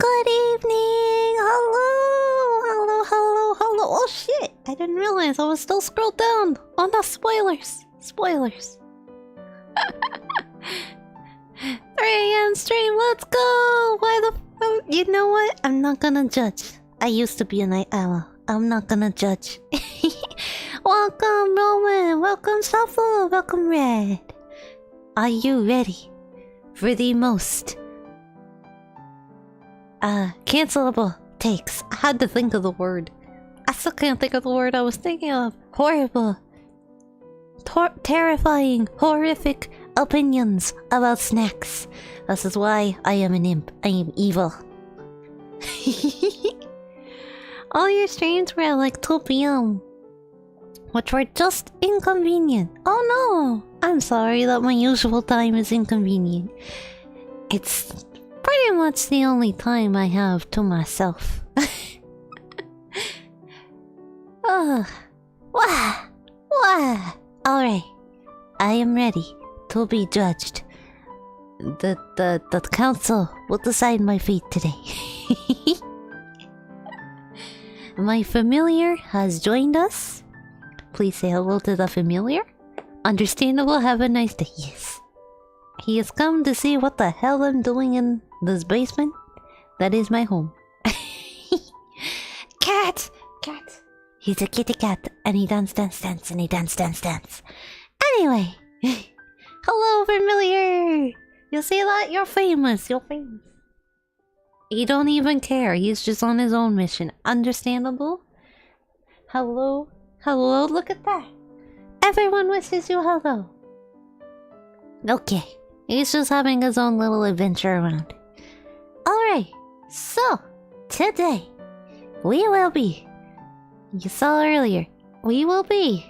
Good evening! Hello! Oh shit! I didn't realize I was still scrolled down! Oh no, spoilers! 3 AM stream, let's go! Why the fuck? You know what? I'm not gonna judge. I used to be a night owl. I'm not gonna judge. Welcome, Roman! Welcome, Shuffle! Welcome, Red! Are you ready for the most cancelable takes? I had to think of the word. I still can't think of the word I was thinking of. Horrible, terrifying, horrific opinions about snacks. This is why I am an imp. I am evil. All your streams were at like 2 PM, which were just inconvenient. Oh no! I'm sorry that my usual time is inconvenient. It's pretty much the only time I have to myself. Alright. I am ready to be judged. The council will decide my fate today. My familiar has joined us. Please say hello to the familiar. Understandable, have a nice day. Yes. He has come to see what the hell I'm doing in this basement. That is my home. Cat! He's a kitty cat, and he dance, and he dance. Anyway. Hello, familiar! You see that? You're famous. He don't even care. He's just on his own mission. Understandable? Hello? Look at that. Everyone wishes you hello. Okay. He's just having his own little adventure around. Alright. So, today, we will be... You saw earlier. We will be...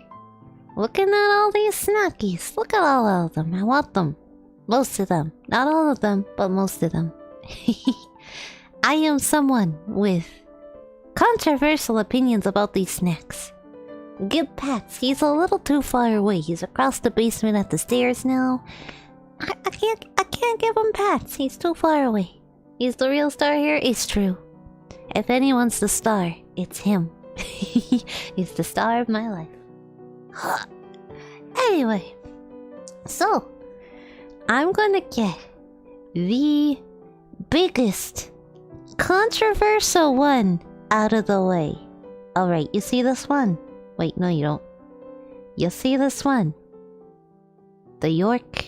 looking at all these snackies. Look at all of them. I want them. Most of them. Not all of them, but most of them. I am someone with controversial opinions about these snacks. Give Pats. He's a little too far away. He's across the basement at the stairs now. I can't give him Pats. He's too far away. He's the real star here. It's true. If anyone's the star, it's him. He's the star of my life. Anyway, so I'm gonna get the biggest controversial one out of the way. Alright, you see this one? Wait, no you don't. You see this one? The York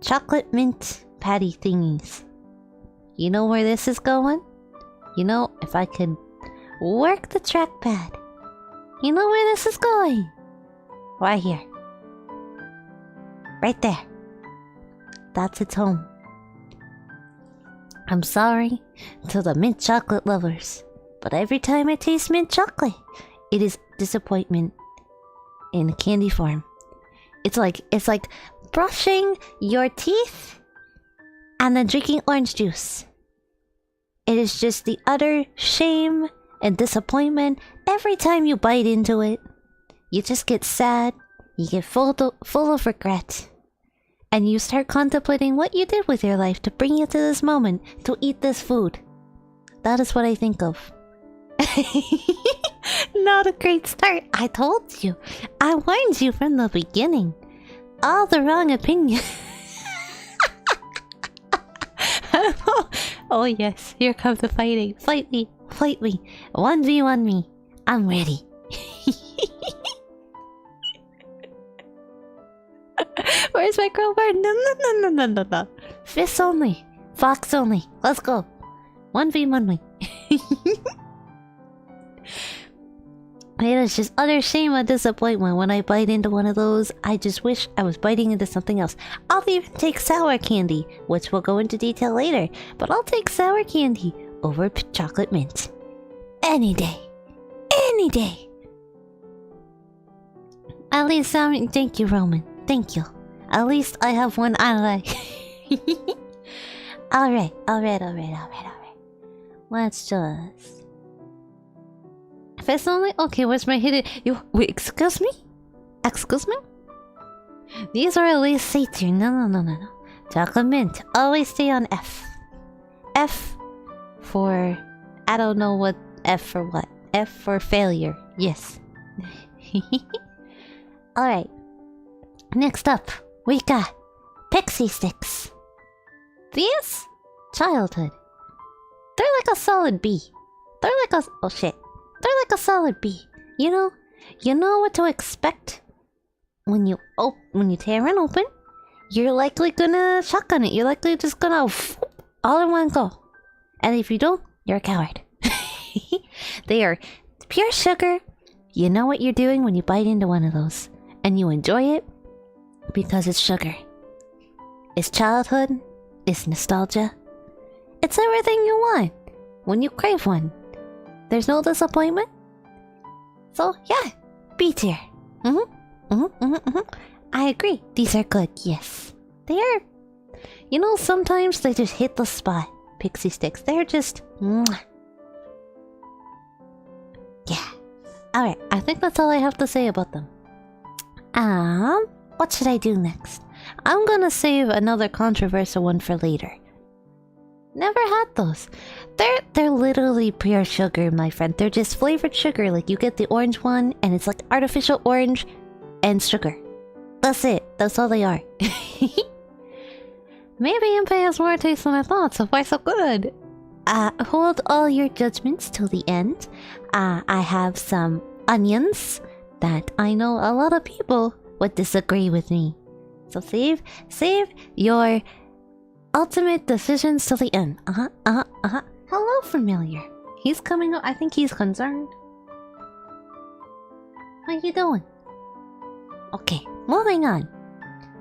chocolate mint patty thingies. You know where this is going? You know, if I could work the trackpad. You know where this is going? Right here. Right there. That's its home. I'm sorry to the mint chocolate lovers, but every time I taste mint chocolate, it is disappointment in candy form. It's like brushing your teeth and then drinking orange juice. It is just the utter shame and disappointment every time you bite into it. You just get sad, you get full of regret, and you start contemplating what you did with your life to bring you to this moment to eat this food. That is what I think of. Not a great start. I told you. I warned you from the beginning. All the wrong opinion. Oh yes, here comes the fighting. Fight me. 1v1 me. I'm ready. Where's my crowbar? No. Fists only. Fox only. Let's go. 1v1 me. It is just utter shame and disappointment when I bite into one of those. I just wish I was biting into something else. I'll even take sour candy, which we'll go into detail later. But I'll take sour candy over chocolate mint. Any day. At least thank you, Roman. Thank you. At least I have one ally. Alright. Let's just... Fist only? Okay, where's my hidden... Wait, excuse me? These are at least C tier. No. Chocolate mint. Always stay on F. F for... I don't know what F for what. F for failure. Yes. Alright. Next up, we got pixie sticks. These? Childhood. They're like a solid B. They're like a... Oh shit. They're like a solid B. You know what to expect when you tear one open. You're likely gonna shotgun it. You're likely just gonna all in one go. And if you don't, you're a coward. They are pure sugar. You know what you're doing when you bite into one of those. And you enjoy it because it's sugar. It's childhood. It's nostalgia. It's everything you want when you crave one. There's no disappointment. So, yeah. B tier. I agree. These are good, yes. They are. You know, sometimes they just hit the spot. Pixie sticks. They're just... Mwah. Yeah. Alright, I think that's all I have to say about them. What should I do next? I'm gonna save another controversial one for later. Never had those. They're literally pure sugar, my friend. They're just flavored sugar. Like, you get the orange one, and it's like artificial orange and sugar. That's it. That's all they are. Maybe Impey has more taste than I thought, so why so good? Hold all your judgments till the end. I have some onions that I know a lot of people would disagree with me. So save your ultimate decisions till the end. Hello, familiar. He's coming up. I think he's concerned. How you doing? Okay, moving on.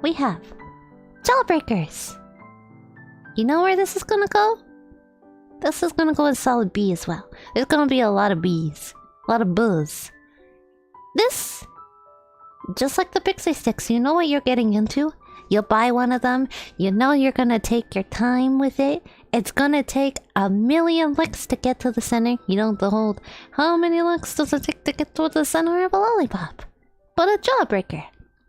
We have Jawbreakers. You know where this is gonna go? This is gonna go in solid B as well. There's gonna be a lot of B's. A lot of buzz. This, just like the pixie sticks, you know what you're getting into. You'll buy one of them. You know you're gonna take your time with it. It's gonna take a million licks to get to the center. You know, the whole, how many licks does it take to get to the center of a lollipop? But a Jawbreaker.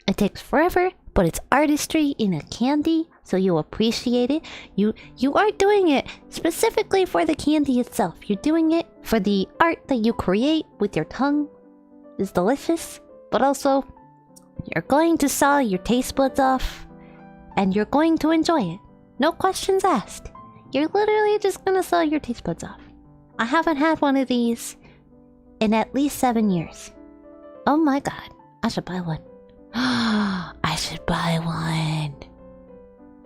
It takes forever, but it's artistry in a candy, so you appreciate it. You aren't doing it specifically for the candy itself. You're doing it for the art that you create with your tongue. It's delicious, but also you're going to saw your taste buds off, and you're going to enjoy it. No questions asked. You're literally just gonna saw your taste buds off. I haven't had one of these in at least 7 years. Oh my god, I should buy one. I should buy one.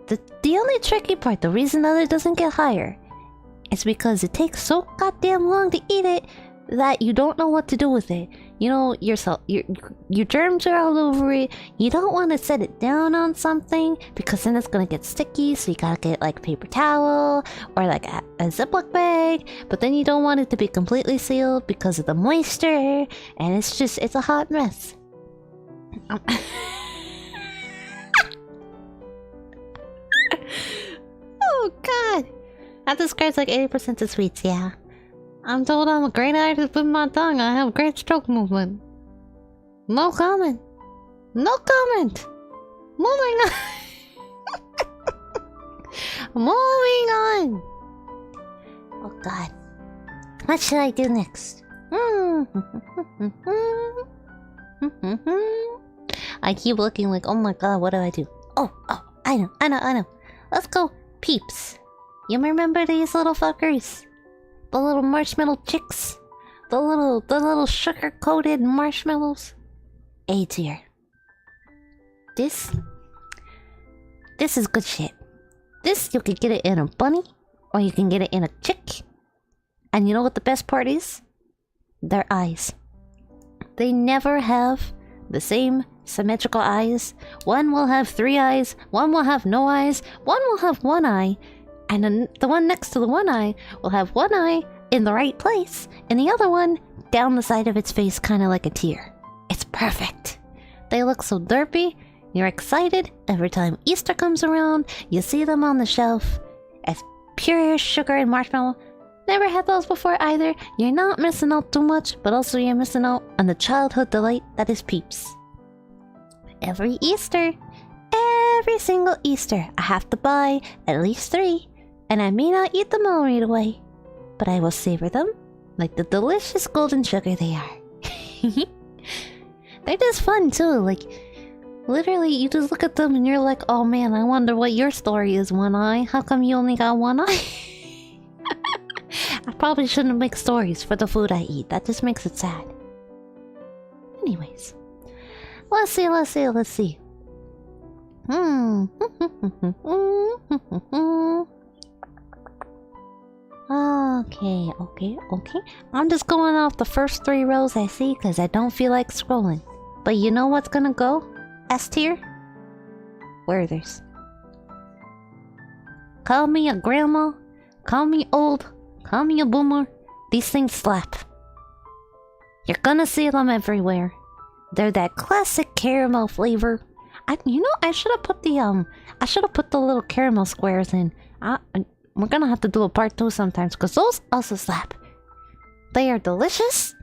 The only tricky part, the reason that it doesn't get higher, is because it takes so goddamn long to eat it that you don't know what to do with it. You know, your germs are all over it. You don't want to set it down on something because then it's gonna get sticky, so you gotta get like paper towel or like a Ziploc bag, but then you don't want it to be completely sealed because of the moisture, and it's a hot mess. Oh god, that describes like 80% of sweets. Yeah, I'm told I'm a great artist with my tongue. I have great stroke movement. No comment. No comment. Moving on. Moving on. Oh god, what should I do next? I keep looking like, oh my god, what do I do? Oh, I know. Let's go, Peeps. You remember these little fuckers? The little marshmallow chicks? The little sugar-coated marshmallows? A tier. This is good shit. This, you can get it in a bunny, or you can get it in a chick. And you know what the best part is? Their eyes. They never have the same symmetrical eyes. One will have 3 eyes, one will have no eyes, one will have 1 eye, and then the one next to the 1 eye will have 1 eye in the right place, and the other one down the side of its face, kind of like a tear. It's perfect. They look so derpy. You're excited every time Easter comes around. You see them on the shelf as pure sugar and marshmallow. Never had those before either. You're not missing out too much, but also you're missing out on the childhood delight that is Peeps. Every Easter, every single Easter, I have to buy at least 3, and I may not eat them all right away. but I will savor them like the delicious golden sugar they are. They're just fun too, like literally you just look at them and you're like, oh man, I wonder what your story is, One Eye. How come you only got one eye? I probably shouldn't make stories for the food I eat. That just makes it sad. Anyways. Let's see. Okay. I'm just going off the first 3 rows I see because I don't feel like scrolling. But you know what's gonna go? S tier? Werthers. Call me a grandma, call me old, call me a boomer. These things slap. You're gonna see them everywhere. They're that classic caramel flavor. I should have put the little caramel squares in. We're gonna have to do a part 2 sometimes because those also slap. They are delicious.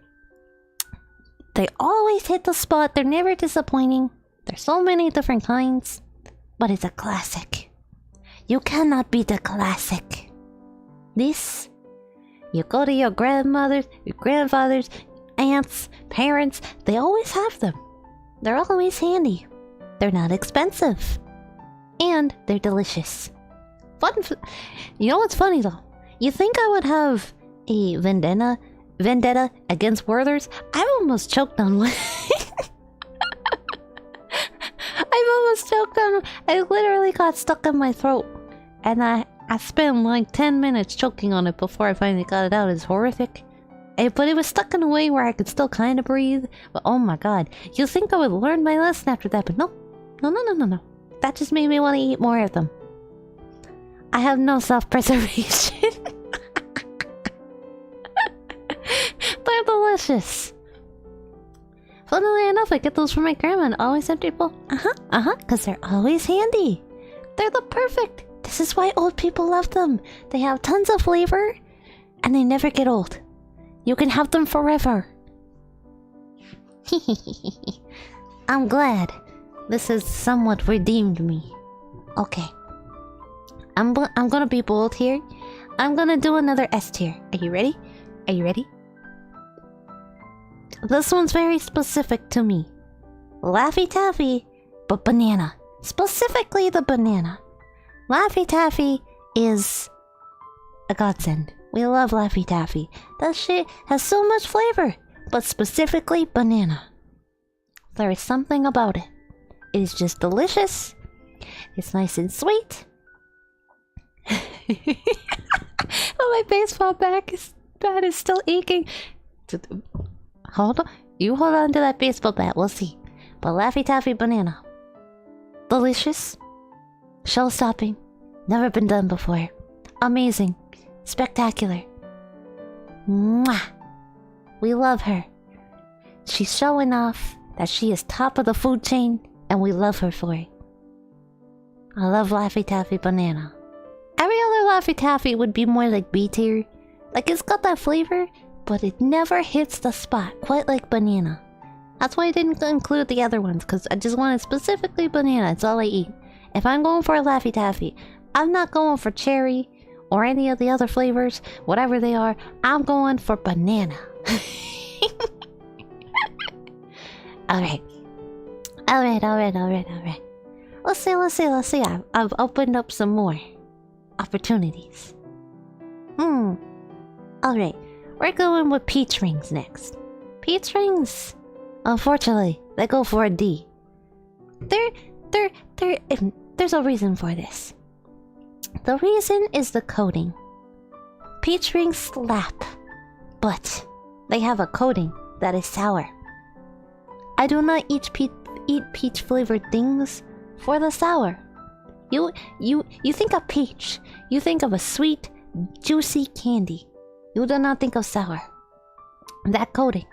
They always hit the spot. They're never disappointing. There's so many different kinds, but it's a classic. You cannot beat a classic. This, you go to your grandmothers, your grandfathers, aunts, parents, they always have them. They're always handy. They're not expensive. And they're delicious. Fun. You know what's funny though? You think I would have a vendetta against Werthers? I've almost choked on one. I literally got stuck in my throat. And I spent like 10 minutes choking on it before I finally got it out. It's horrific. But it was stuck in a way where I could still kind of breathe. But oh my god. You think I would learn my lesson after that, but no. No. That just made me want to eat more of them. I have no self-preservation. They're delicious. Funnily enough, I get those from my grandma and always have people. Because they're always handy. They're the perfect. This is why old people love them. They have tons of flavor and they never get old. You can have them forever. I'm glad. This has somewhat redeemed me. Okay. I'm gonna be bold here. I'm gonna do another S tier. Are you ready? Are you ready? This one's very specific to me. Laffy Taffy, but banana. Specifically the banana. Laffy Taffy is a godsend. We love Laffy Taffy. That shit has so much flavor, but specifically banana. There is something about it. It is just delicious. It's nice and sweet. Oh, my baseball bat is still aching. Hold on. You hold on to that baseball bat. We'll see. But Laffy Taffy banana. Delicious. Shell-stopping. Never been done before. Amazing. Spectacular. Mwah. We love her. She's showing off that she is top of the food chain, and we love her for it. I love Laffy Taffy banana. Every other Laffy Taffy would be more like B tier. Like, it's got that flavor, but it never hits the spot quite like banana. That's why I didn't include the other ones, because I just wanted specifically banana. It's all I eat. If I'm going for a Laffy Taffy, I'm not going for cherry or any of the other flavors, whatever they are. I'm going for banana. Alright. Let's see. I've opened up some more opportunities. Alright. We're going with peach rings next. Peach rings, unfortunately, they go for a D. There's a reason for this. The reason is the coating. Peach rings slap, but they have a coating that is sour. I do not eat peach flavored things for the sour. You think of peach, you think of a sweet, juicy candy. You do not think of sour. That coating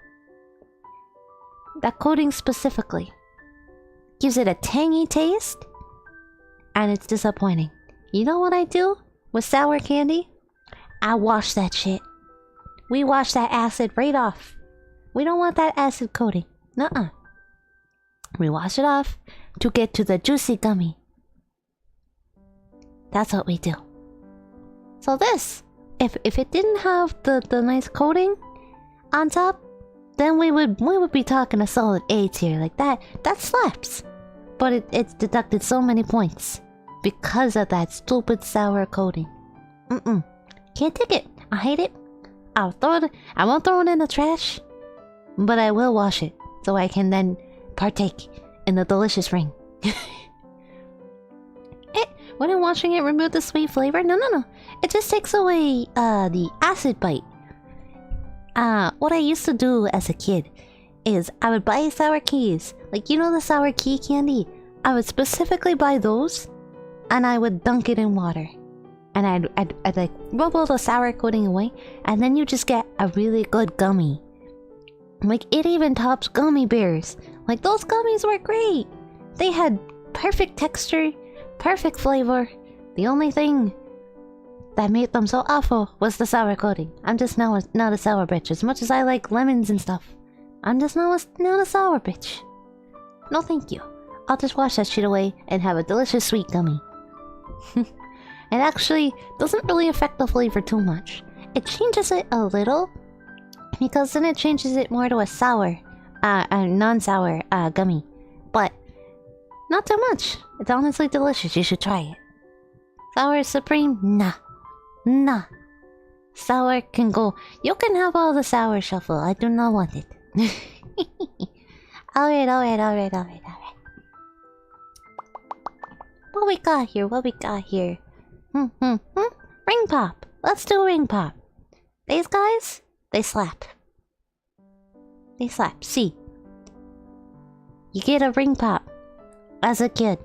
specifically gives it a tangy taste, and it's disappointing. You know what I do with sour candy? I wash that shit. We wash that acid right off. We don't want that acid coating. Nuh-uh. We wash it off to get to the juicy gummy. That's what we do. So this if it didn't have the nice coating on top, then we would be talking a solid A tier. Like that slaps. But it's deducted so many points because of that stupid sour coating. Can't take it. I hate it. I won't throw it in the trash, but I will wash it so I can then partake in the delicious ring. Wouldn't washing it remove the sweet flavor? No. It just takes away the acid bite. What I used to do as a kid is I would buy sour keys. Like, you know the sour key candy? I would specifically buy those, and I would dunk it in water. And I'd like rub all the sour coating away, and then you just get a really good gummy. Like, it even tops gummy bears. Like, those gummies were great. They had perfect texture, perfect flavor. The only thing that made them so awful was the sour coating. I'm just not a sour bitch. As much as I like lemons and stuff, I'm just not a sour bitch. No thank you. I'll just wash that shit away and have a delicious sweet gummy. It actually doesn't really affect the flavor too much. It changes it a little, because then it changes it more to a sour, non-sour gummy. But not too much. It's honestly delicious. You should try it. Sour Supreme? Nah. Sour can go. You can have all the sour shuffle. I do not want it. Alright. What we got here? Ring pop. Let's do ring pop. These guys, they slap. See. You get a ring pop as a kid.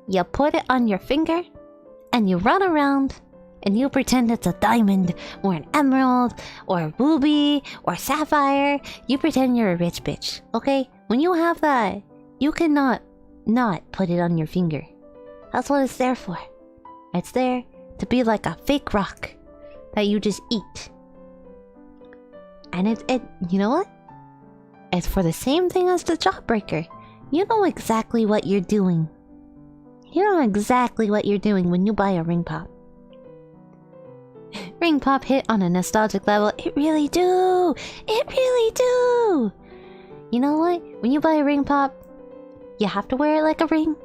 You put it on your finger, and you run around, and you pretend it's a diamond, or an emerald, or a ruby, or sapphire. You pretend you're a rich bitch, okay? When you have that, you cannot not put it on your finger. That's what it's there for. It's there to be like a fake rock that you just eat. And it you know what? It's for the same thing as the jawbreaker. You know exactly what you're doing. You know exactly what you're doing when you buy a ring pop. Ring pop hit on a nostalgic level. It really do. You know what? When you buy a ring pop, you have to wear it like a ring.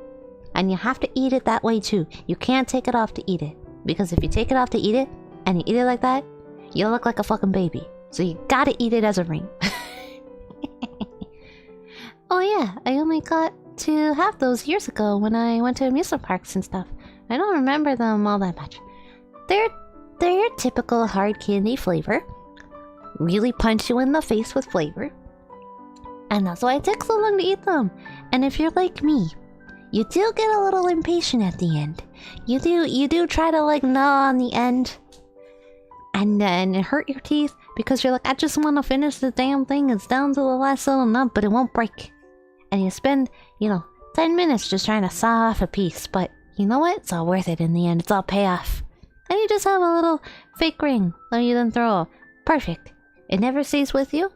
And you have to eat it that way too. You can't take it off to eat it. Because if you take it off to eat it, and you eat it like that, you look like a fucking baby. So you gotta eat it as a ring. Oh yeah, I only got to have those years ago when I went to amusement parks and stuff. I don't remember them all that much. They're your typical hard candy flavor. Really punch you in the face with flavor. And that's why it takes so long to eat them. And if you're like me, you do get a little impatient at the end. You do try to like gnaw on the end. And then it hurt your teeth because you're like, I just want to finish the damn thing. It's down to the last little nut, but it won't break. And you spend, 10 minutes just trying to saw off a piece. But you know what? It's all worth it in the end. It's all payoff. And you just have a little fake ring that you then throw. Perfect. It never stays with you.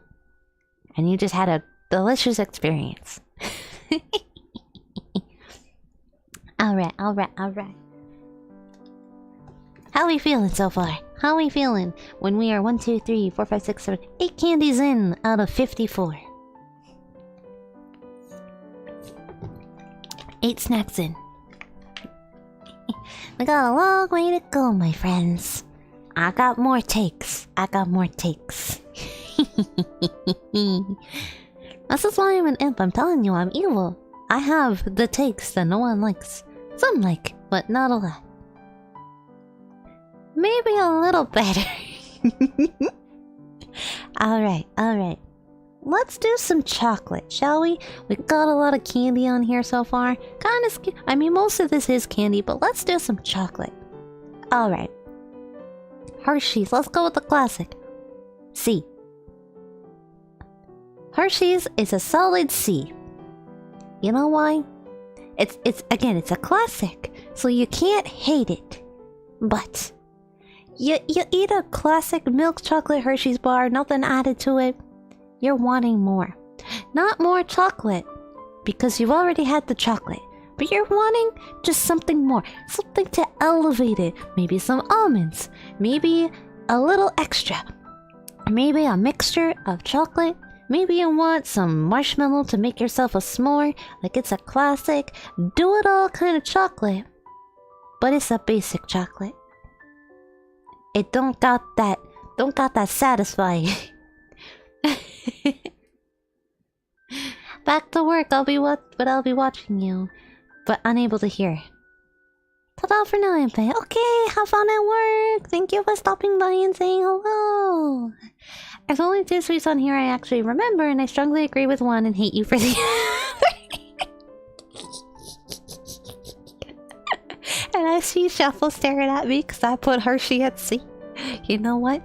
And you just had a delicious experience. Alright. How we feeling so far? How we feeling when we are 1, 2, 3, 4, 5, 6, 7, 8 candies in out of 54? 8 snacks in. We got a long way to go, my friends. I got more takes. This is why I'm an imp. I'm telling you, I'm evil. I have the takes that no one likes. Some like, but not a lot. Maybe a little better. Alright. Let's do some chocolate, shall we? We got a lot of candy on here so far. Most of this is candy, but let's do some chocolate. Alright. Hershey's, let's go with the classic. C. Hershey's is a solid C. You know why? It's a classic, so you can't hate it. But you eat a classic milk chocolate Hershey's bar, nothing added to it. You're wanting more. Not more chocolate, because you've already had the chocolate, But you're wanting just something more. Something to elevate it. Maybe some almonds. Maybe a little extra. Maybe a mixture of chocolate. Maybe you want some marshmallow to make yourself a s'more. Like it's a classic. Do it all kind of chocolate. But it's a basic chocolate. It don't got that satisfying. Back to work, I'll be watching you, but unable to hear. Ta-da for now, Impey. Okay, have fun at work. Thank you for stopping by and saying hello. There's only 2 sweets on here I actually remember, and I strongly agree with one and hate you for the other. And I see Shuffle staring at me because I put Hershey at C. You know what?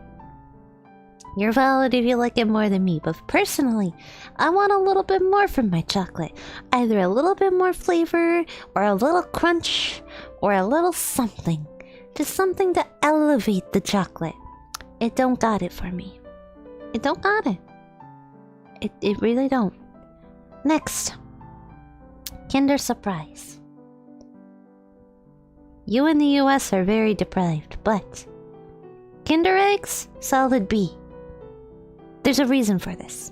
You're valid if you like it more than me, but personally, I want a little bit more from my chocolate. Either a little bit more flavor, or a little crunch, or a little something. Just something to elevate the chocolate. It don't got it for me. It don't got it. It really don't. Next. Kinder Surprise. You in the US are very deprived, but Kinder Eggs, solid B. There's a reason for this.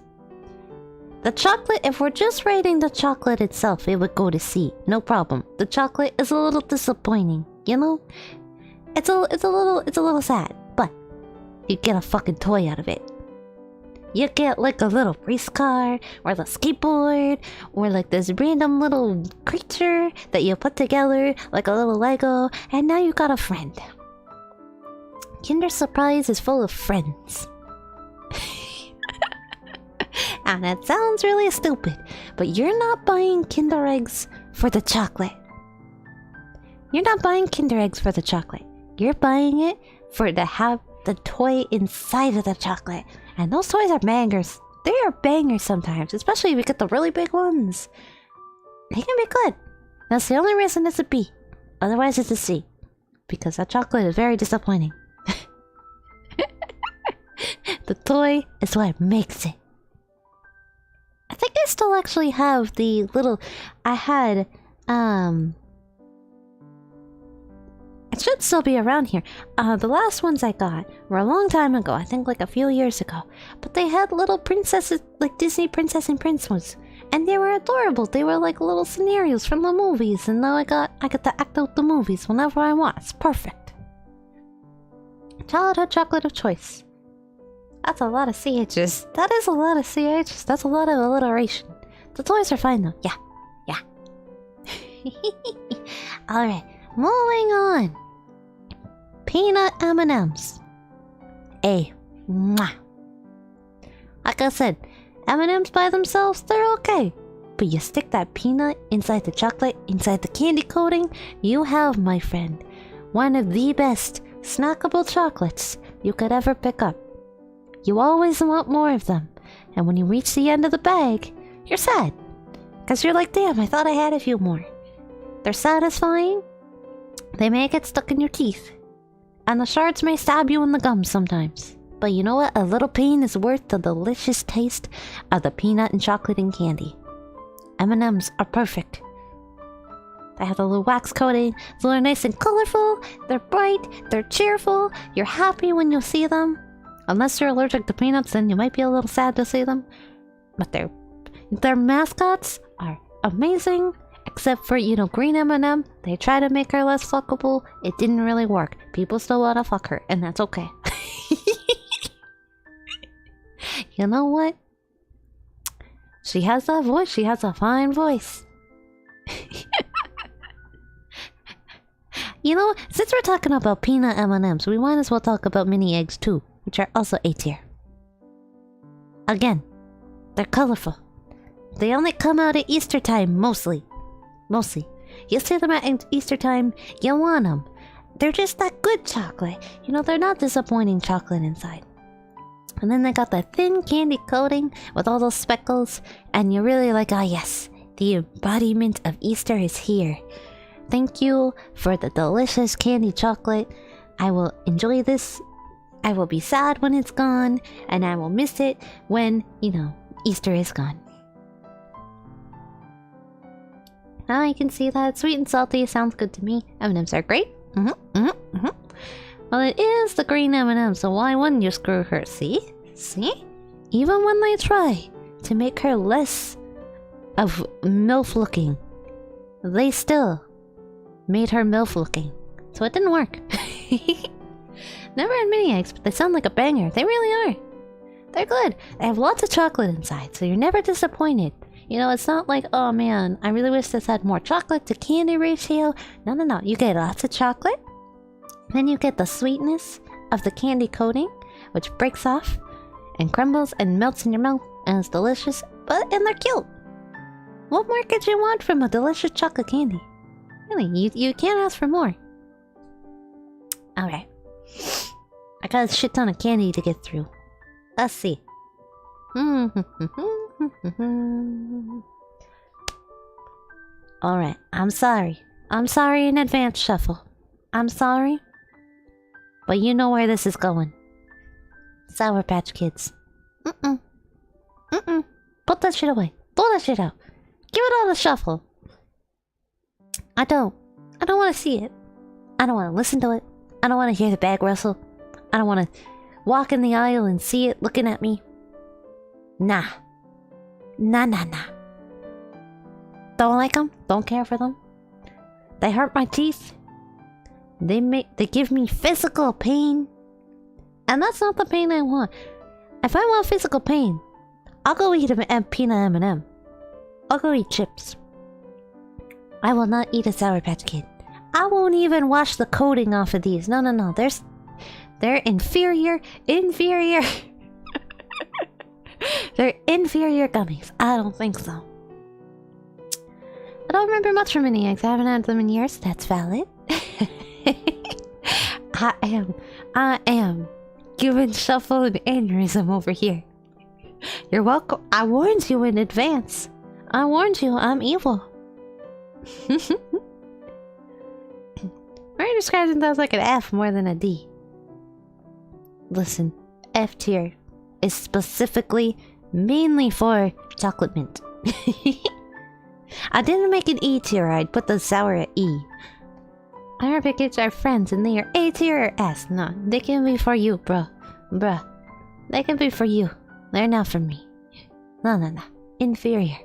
The chocolate, if we're just rating the chocolate itself, it would go to C. No problem. The chocolate is a little disappointing, you know? It's a little sad, but you get a fucking toy out of it. You get like a little race car, or the skateboard, or like this random little creature that you put together, like a little Lego, and now you got a friend. Kinder Surprise is full of friends. And it sounds really stupid, but you're not buying Kinder Eggs for the chocolate. You're not buying Kinder Eggs for the chocolate. You're buying it for to have the toy inside of the chocolate. And those toys are bangers. They are bangers sometimes, especially if you get the really big ones. They can be good. That's the only reason it's a B. Otherwise it's a C. Because that chocolate is very disappointing. The toy is what makes it. I think I still actually have the little... I had, it should still be around here. The last ones I got were a long time ago. I think like a few years ago. But they had little princesses, like Disney Princess and Prince ones. And they were adorable. They were like little scenarios from the movies. And now I get to act out the movies whenever I want. It's perfect. Childhood chocolate of choice. That's a lot of CHs. That is a lot of CHs. That's a lot of alliteration. The toys are fine though. Yeah. Yeah. Alright. Moving on. Peanut M&Ms. A. Mwah. Like I said, M&Ms by themselves, they're okay. But you stick that peanut inside the chocolate, inside the candy coating, you have, my friend, one of the best snackable chocolates you could ever pick up. You always want more of them, and when you reach the end of the bag, you're sad. Because you're like, damn, I thought I had a few more. They're satisfying, they may get stuck in your teeth, and the shards may stab you in the gums sometimes. But you know what? A little pain is worth the delicious taste of the peanut and chocolate and candy. M&Ms are perfect. They have a little wax coating, so they're nice and colorful, they're bright, they're cheerful, you're happy when you see them. Unless you're allergic to peanuts, then you might be a little sad to see them. But their mascots are amazing, except for, you know, green M&M. They try to make her less fuckable. It didn't really work. People still want to fuck her, and that's okay. You know what? She has that voice. She has a fine voice. You know, since we're talking about peanut M&Ms, we might as well talk about mini eggs too, which are also A tier. Again, they're colorful. They only come out at Easter time, mostly. Mostly. You see them at Easter time, you want them. They're just that good chocolate. You know, they're not disappointing chocolate inside. And then they got that thin candy coating with all those speckles, and you're really like, ah yes, the embodiment of Easter is here. Thank you for the delicious candy chocolate. I will enjoy this. I will be sad when it's gone, and I will miss it when, you know, Easter is gone. I can see that. Sweet and salty sounds good to me. M&Ms are great. Well, it is the green M&M, so why wouldn't you screw her? See? See? Even when they try to make her less of MILF looking, they still made her MILF looking. So it didn't work. Never had mini eggs, but they sound like a banger. They really are. They're good. They have lots of chocolate inside, so you're never disappointed. You know, it's not like, oh man, I really wish this had more chocolate to candy ratio. No. You get lots of chocolate. Then you get the sweetness of the candy coating, which breaks off and crumbles and melts in your mouth, and it's delicious, and they're cute. What more could you want from a delicious chocolate candy? Really, you can't ask for more. Alright. I got a shit ton of candy to get through. Let's see. Alright, I'm sorry. I'm sorry in advance, Shuffle. I'm sorry. But you know where this is going. Sour Patch Kids. Put that shit away. Throw that shit out. Give it all to Shuffle. I don't want to see it. I don't want to listen to it. I don't want to hear the bag rustle. I don't want to walk in the aisle and see it looking at me. Nah. Nah. Don't like them. Don't care for them. They hurt my teeth. They give me physical pain. And that's not the pain I want. If I want physical pain, I'll go eat a peanut M&M. I'll go eat chips. I will not eat a Sour Patch Kid. I won't even wash the coating off of these. No. They're inferior. They're inferior gummies. I don't think so. I don't remember much from mini eggs. I haven't had them in years. That's valid. I am giving Shuffle an aneurysm over here. You're welcome. I warned you in advance. I warned you. I'm evil. Mary describes themselves like an F more than a D. Listen, F tier is specifically mainly for chocolate mint. I didn't make an E tier, I'd put the sour at E. Our kids are friends and they are A tier or S. No, they can be for you, bruh. They can be for you. They're not for me. No. Inferior.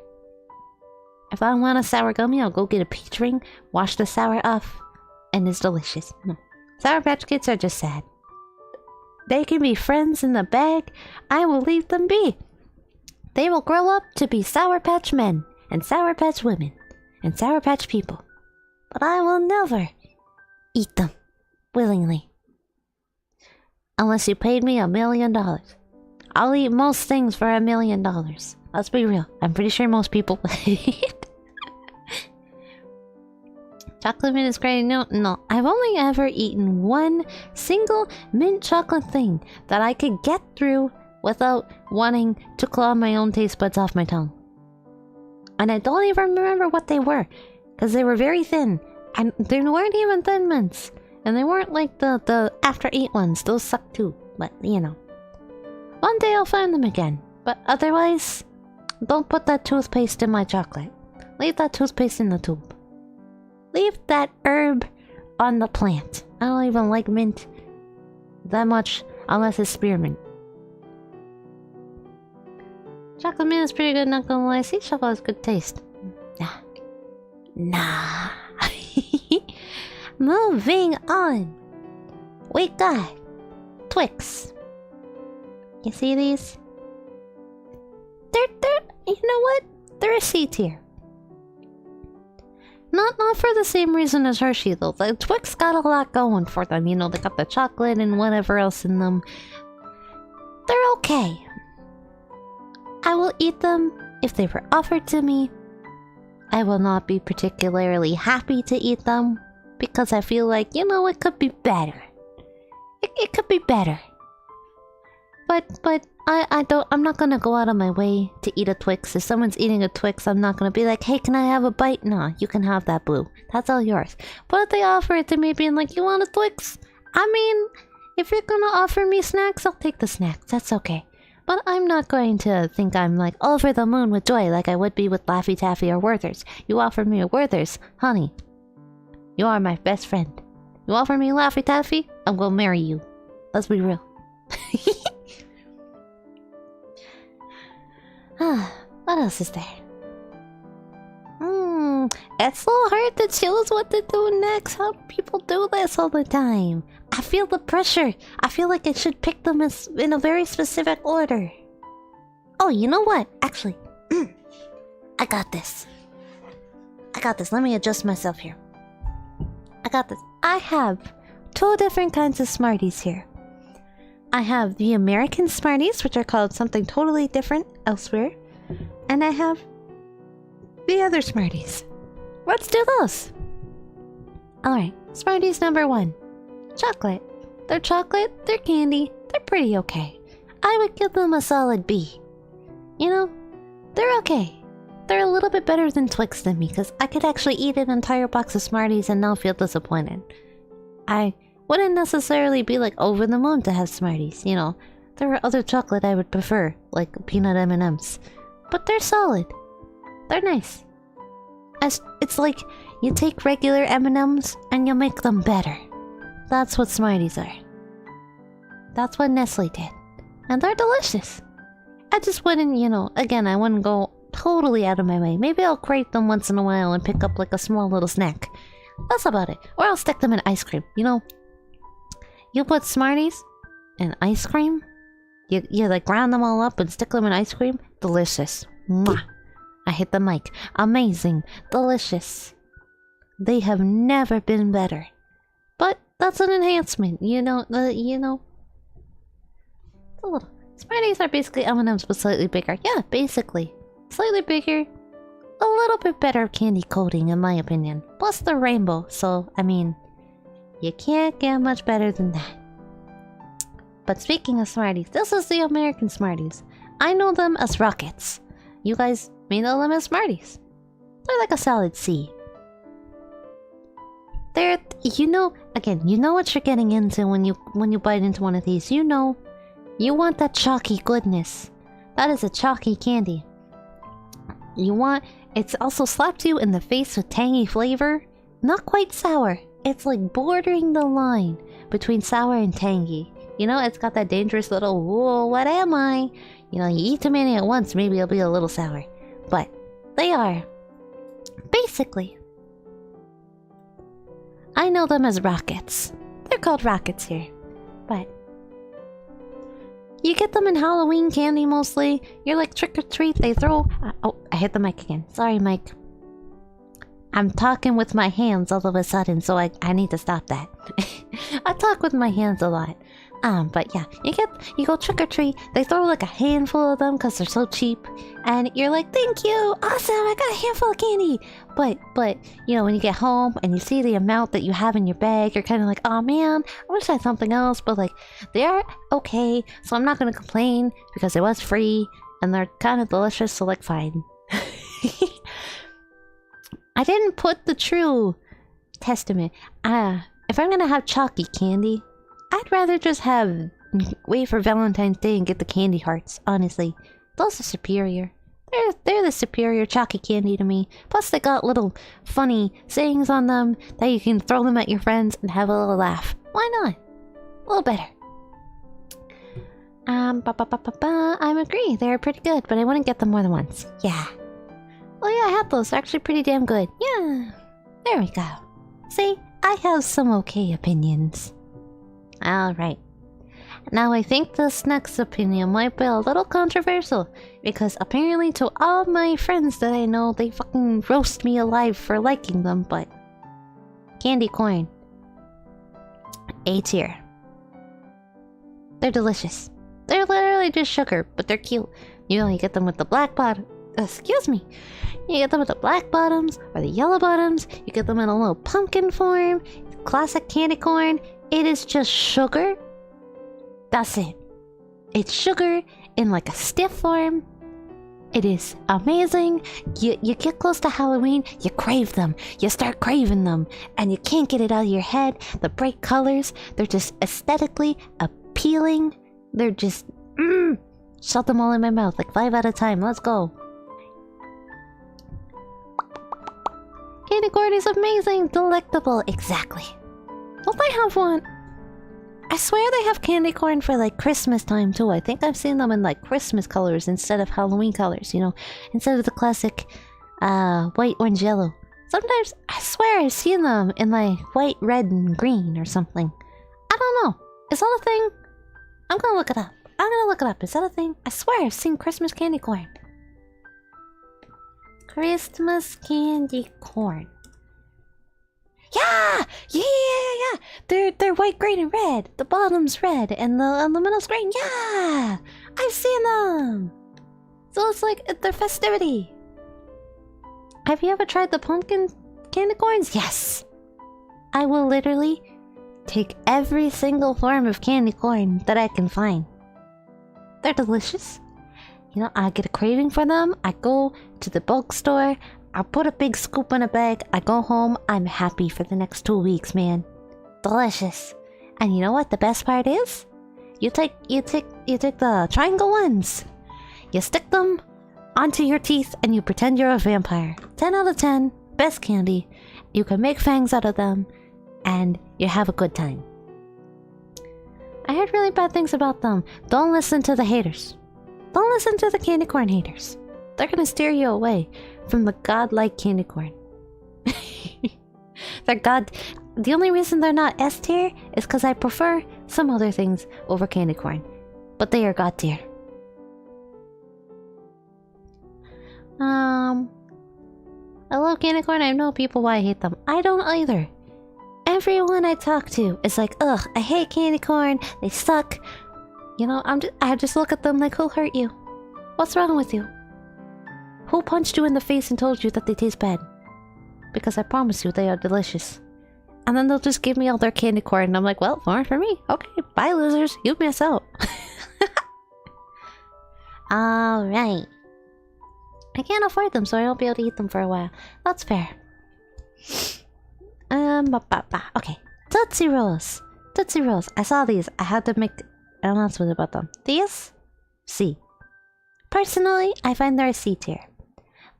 If I want a sour gummy, I'll go get a peach ring, wash the sour off, and it's delicious. No. Sour Patch Kids are just sad. They can be friends in the bag. I will leave them be. They will grow up to be Sour Patch men, and Sour Patch women, and Sour Patch people. But I will never eat them willingly. Unless you paid me $1 million. I'll eat most things for $1 million. Let's be real. I'm pretty sure most people would. Chocolate mint is great. No. I've only ever eaten one single mint chocolate thing that I could get through without wanting to claw my own taste buds off my tongue. And I don't even remember what they were, because they were very thin. And they weren't even Thin Mints. And they weren't like the after 8 ones. Those suck too. But, you know. One day I'll find them again. But otherwise, don't put that toothpaste in my chocolate. Leave that toothpaste in the tube. Leave that herb on the plant. I don't even like mint that much unless it's spearmint. Chocolate mint is pretty good, not gonna lie. Sea chocolate has good taste. Nah. Moving on. We got Twix. You see these? They're you know what? They're a C tier. Not for the same reason as Hershey though. The Twix got a lot going for them. You know, they got the chocolate and whatever else in them. They're okay. I will eat them if they were offered to me. I will not be particularly happy to eat them because I feel like, you know, it could be better. It could be better. But I'm not gonna go out of my way to eat a Twix. If someone's eating a Twix, I'm not gonna be like, hey, can I have a bite? No, you can have that, Blue. That's all yours. But if they offer it to me being like, you want a Twix? I mean, if you're gonna offer me snacks, I'll take the snacks. That's okay. But I'm not going to think I'm like over the moon with joy like I would be with Laffy Taffy or Werther's. You offer me a Werther's, honey. You are my best friend. You offer me Laffy Taffy, I will marry you. Let's be real. What else is there? It's so hard to choose what to do next. How do people do this all the time? I feel the pressure. I feel like I should pick them in a very specific order. Oh, you know what? Actually, I got this. Let me adjust myself here. I got this. I have 2 different kinds of Smarties here. I have the American Smarties, which are called something totally different elsewhere. And I have the other Smarties. Let's do those. Alright, Smarties number 1. Chocolate. They're chocolate, they're candy, they're pretty okay. I would give them a solid B. You know, they're okay. They're a little bit better than Twix than me, because I could actually eat an entire box of Smarties and not feel disappointed. I wouldn't necessarily be like over the moon to have Smarties, you know. There are other chocolate I would prefer, like peanut M&Ms. But they're solid. They're nice. It's like you take regular M&Ms and you make them better. That's what Smarties are. That's what Nestle did. And they're delicious. I just wouldn't, you know, again, I wouldn't go totally out of my way. Maybe I'll crate them once in a while and pick up like a small little snack. That's about it. Or I'll stick them in ice cream. You know, you put Smarties in ice cream. You like ground them all up and stick them in ice cream. Delicious. Mwah. I hit the mic. Amazing. Delicious. They have never been better. But that's an enhancement. You know, a little. Smarties are basically M&Ms but slightly bigger. Yeah, basically. Slightly bigger. A little bit better candy coating in my opinion. Plus the rainbow. So, I mean, you can't get much better than that. But speaking of Smarties, this is the American Smarties. I know them as Rockets. You guys may know them as Smarties. They're like a solid C. They're, you know, again, you know what you're getting into when you bite into one of these. You know, you want that chalky goodness. That is a chalky candy. You want, it's also slapped you in the face with tangy flavor. Not quite sour. It's like bordering the line between sour and tangy. You know, it's got that dangerous little, whoa, what am I? You know, you eat too many at once, maybe it'll be a little sour. But they are. Basically. I know them as Rockets. They're called Rockets here. But you get them in Halloween candy mostly. You're like trick or treat. They throw... oh, I hit the mic again. Sorry, Mike. I'm talking with my hands all of a sudden, so I need to stop that. I talk with my hands a lot. But yeah, you go trick or treat. They throw like a handful of them because they're so cheap, and you're like, "Thank you, awesome! I got a handful of candy." But you know, when you get home and you see the amount that you have in your bag, you're kind of like, "Oh man, I wish I had something else." But like, they're okay, so I'm not gonna complain because it was free and they're kind of delicious. So like, fine. I didn't put the true testament. If I'm gonna have chalky candy, I'd rather just wait for Valentine's Day and get the candy hearts, honestly. Those are superior. They're the superior chalky candy to me. Plus they got little funny sayings on them that you can throw them at your friends and have a little laugh. Why not? A little better. I agree. They're pretty good, but I wouldn't get them more than once. Yeah. Oh yeah, I had those. They're actually pretty damn good. Yeah. There we go. See? I have some okay opinions. Alright. Now I think this next opinion might be a little controversial, because apparently to all my friends that I know, they fucking roast me alive for liking them, but... Candy corn. A tier. They're delicious. They're literally just sugar, but they're cute. You know, you get them with the black bottom... Excuse me. You get them with the black bottoms, or the yellow bottoms. You get them in a little pumpkin form. Classic candy corn. It is just sugar. That's it. It's sugar in like a stiff form. It is amazing. You get close to Halloween, you crave them. You start craving them, and you can't get it out of your head. The bright colors, they're just aesthetically appealing. They're just... Shove them all in my mouth, like 5 at a time. Let's go. Candy corn is amazing, delectable. Exactly. Don't they have one? I swear they have candy corn for like Christmas time too. I think I've seen them in like Christmas colors instead of Halloween colors, you know, instead of the classic white, orange, yellow. Sometimes I swear I've seen them in like white, red, and green or something. I don't know. Is that a thing? I'm gonna look it up. Is that a thing? I swear I've seen Christmas candy corn. Christmas candy corn. Yeah! They're white, green, and red. The bottom's red and the middle's green. Yeah! I've seen them! So it's like their festivity. Have you ever tried the pumpkin candy corns? Yes! I will literally take every single form of candy corn that I can find. They're delicious. You know, I get a craving for them. I go to the bulk store. I put a big scoop in a bag. I go home. I'm happy for the next 2 weeks, man. Delicious. And you know what the best part is? You take the triangle ones. You stick them onto your teeth and you pretend you're a vampire. 10 out of 10. Best candy. You can make fangs out of them. And you have a good time. I heard really bad things about them. Don't listen to the haters. Don't listen to the candy corn haters. They're gonna steer you away from the godlike candy corn. The only reason they're not S tier is because I prefer some other things over candy corn. But they are god tier. I love candy corn. I know people why I hate them. I don't either. Everyone I talk to is like, ugh, I hate candy corn. They suck. You know, I just look at them like, who hurt you? What's wrong with you? Who punched you in the face and told you that they taste bad? Because I promise you they are delicious. And then they'll just give me all their candy corn and I'm like, well, more for me. Okay, bye losers. You miss out. Alright. I can't afford them, so I won't be able to eat them for a while. That's fair. Okay. Tootsie Rolls. Tootsie Rolls. I saw these. I had to make an announcement about them. These? C. Personally, I find they're a C tier.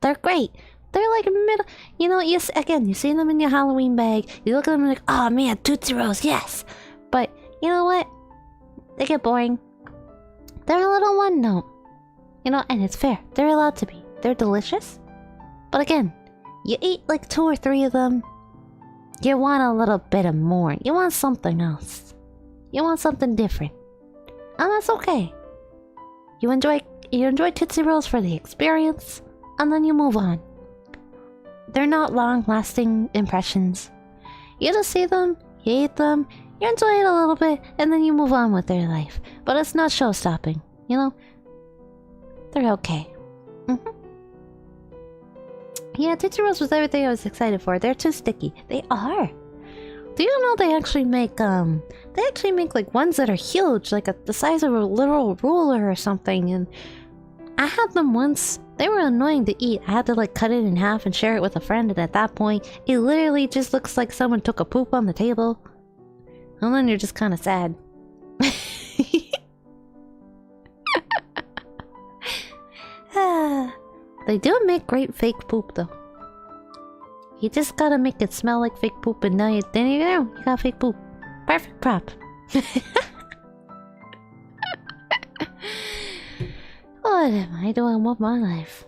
They're great. They're like middle. You know, you see them in your Halloween bag. You look at them and like, oh man, Tootsie Rolls, yes. But you know what? They get boring. They're a little one note. You know, and it's fair. They're allowed to be. They're delicious. But again, you eat like 2 or 3 of them. You want a little bit of more. You want something else. You want something different. And that's okay. You enjoy Tootsie Rolls for the experience, and then you move on. They're not long-lasting impressions. You just see them, you eat them, you enjoy it a little bit, and then you move on with their life. But it's not show-stopping, you know? They're okay. Yeah, Tootsie Rolls was everything I was excited for. They're too sticky. They are. Do you know they actually make like ones that are huge, like the size of a literal ruler or something, and I had them once. They were annoying to eat. I had to like cut it in half and share it with a friend, and at that point, it literally just looks like someone took a poop on the table. And then you're just kind of sad. They do make great fake poop though. You just gotta make it smell like fake poop, and then you got fake poop. Perfect prop. What am I doing with my life?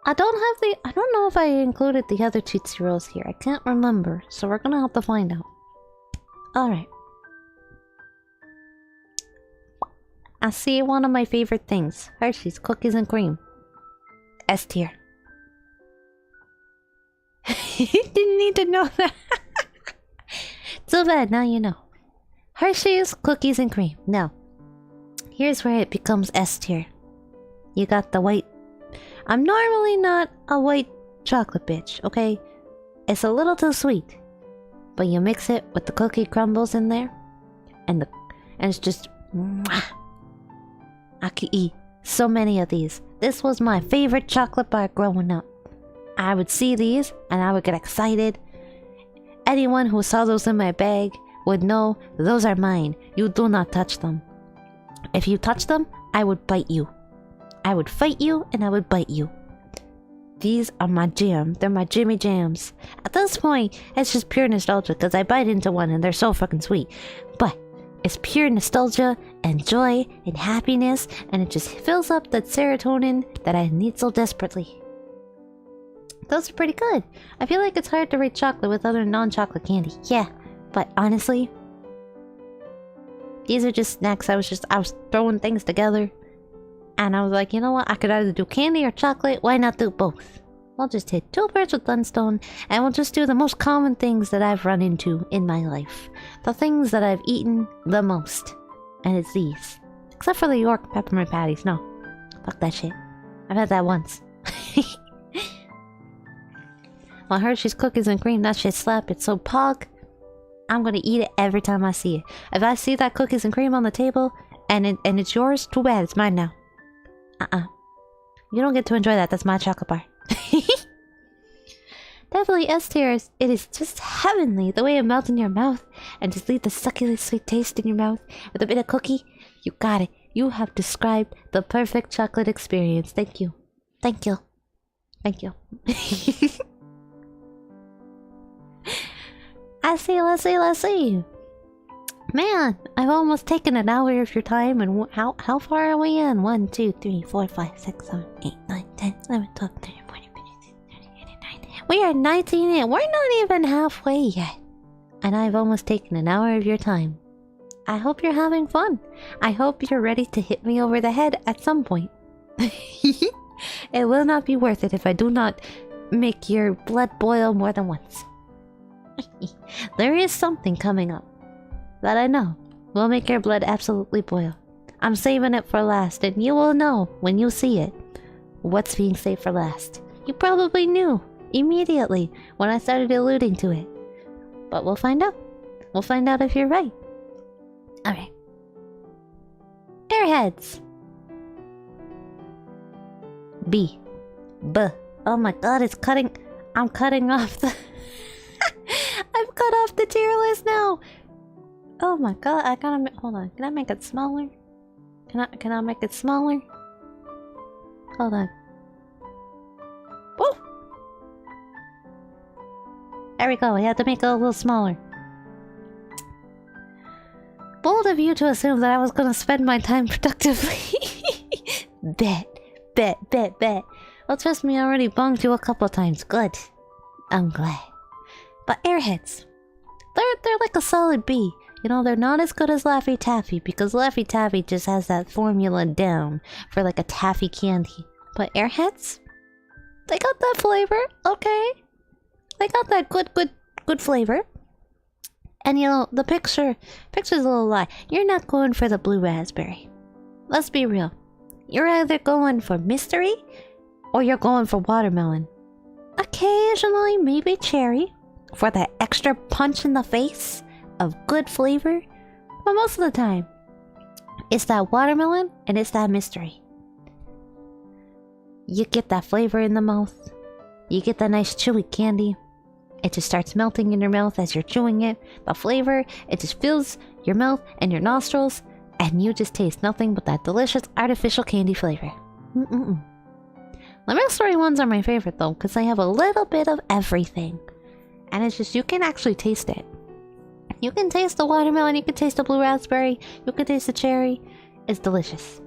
I don't know if I included the other Tootsie Rolls here. I can't remember, so we're gonna have to find out. Alright. I see one of my favorite things. Hershey's Cookies and Cream. S tier. Didn't need to know that. Too bad, now you know. Hershey's Cookies and Cream. Now, here's where it becomes S tier. You got the white. I'm normally not a white chocolate bitch, okay? It's a little too sweet. But you mix it with the cookie crumbles in there, and it's just mwah. I could eat so many of these. This was my favorite chocolate bar growing up. I would see these and I would get excited. Anyone who saw those in my bag would know those are mine. You do not touch them. If you touch them, I would bite you. I would fight you and I would bite you. These are my jam. They're my Jimmy Jams. At this point, it's just pure nostalgia because I bite into one and they're so fucking sweet. But it's pure nostalgia and joy and happiness, and it just fills up that serotonin that I need so desperately. Those are pretty good. I feel like it's hard to rate chocolate with other non-chocolate candy. Yeah, but honestly, these are just snacks. I was throwing things together. And I was like, you know what? I could either do candy or chocolate. Why not do both? We'll just hit 2 birds with one stone. And we'll just do the most common things that I've run into in my life. The things that I've eaten the most. And it's these. Except for the York peppermint patties. No. Fuck that shit. I've had that once. Well, Hershey's cookies and cream, that shit slap. It's so pog. I'm gonna eat it every time I see it. If I see that cookies and cream on the table and it's yours, too bad. It's mine now. You don't get to enjoy that. That's my chocolate bar. Definitely S tier. It is just heavenly. The way it melts in your mouth and just leave the succulent sweet taste in your mouth with a bit of cookie. You got it. You have described the perfect chocolate experience. Thank you. Thank you. Thank you. Let's see. Man, I've almost taken an hour of your time, and how far are we in? 1, 2, 3, 4, 5, 6, 7, 8, 9, 10, 11, 12, 13, 14, 15, 16, 17, 18, 19. We are 19 in. We're not even halfway yet. And I've almost taken an hour of your time. I hope you're having fun. I hope you're ready to hit me over the head at some point. It will not be worth it if I do not make your blood boil more than once. There is something coming up that I know will make your blood absolutely boil. I'm saving it for last, and you will know when you see it what's being saved for last. You probably knew immediately when I started alluding to it. But we'll find out. We'll find out if you're right. Alright. Airheads. B. Oh my god, it's cutting. I'm cutting off the... I've cut off the tier list now. Oh my god, I gotta hold on. Can I make it smaller? Can I make it smaller? Hold on. Woo! There we go. I had to make it a little smaller. Bold of you to assume that I was gonna spend my time productively. Bet. Well, trust me, I already bonged you a couple times. Good. I'm glad. But airheads, they're like a solid B. You know, they're not as good as Laffy Taffy because Laffy Taffy just has that formula down for like a taffy candy. But airheads, they got that flavor, okay? They got that good flavor. And you know, the picture's a little lie. You're not going for the blue raspberry. Let's be real. You're either going for mystery or you're going for watermelon. Occasionally, maybe cherry for that extra punch in the face of good flavor. But most of the time, it's that watermelon and it's that mystery. You get that flavor in the mouth. You get that nice chewy candy. It just starts melting in your mouth as you're chewing it. The flavor, it just fills your mouth and your nostrils. And you just taste nothing but that delicious artificial candy flavor. The mystery ones are my favorite though, because they have a little bit of everything. And it's just, you can actually taste it. You can taste the watermelon, you can taste the blue raspberry, you can taste the cherry. It's delicious.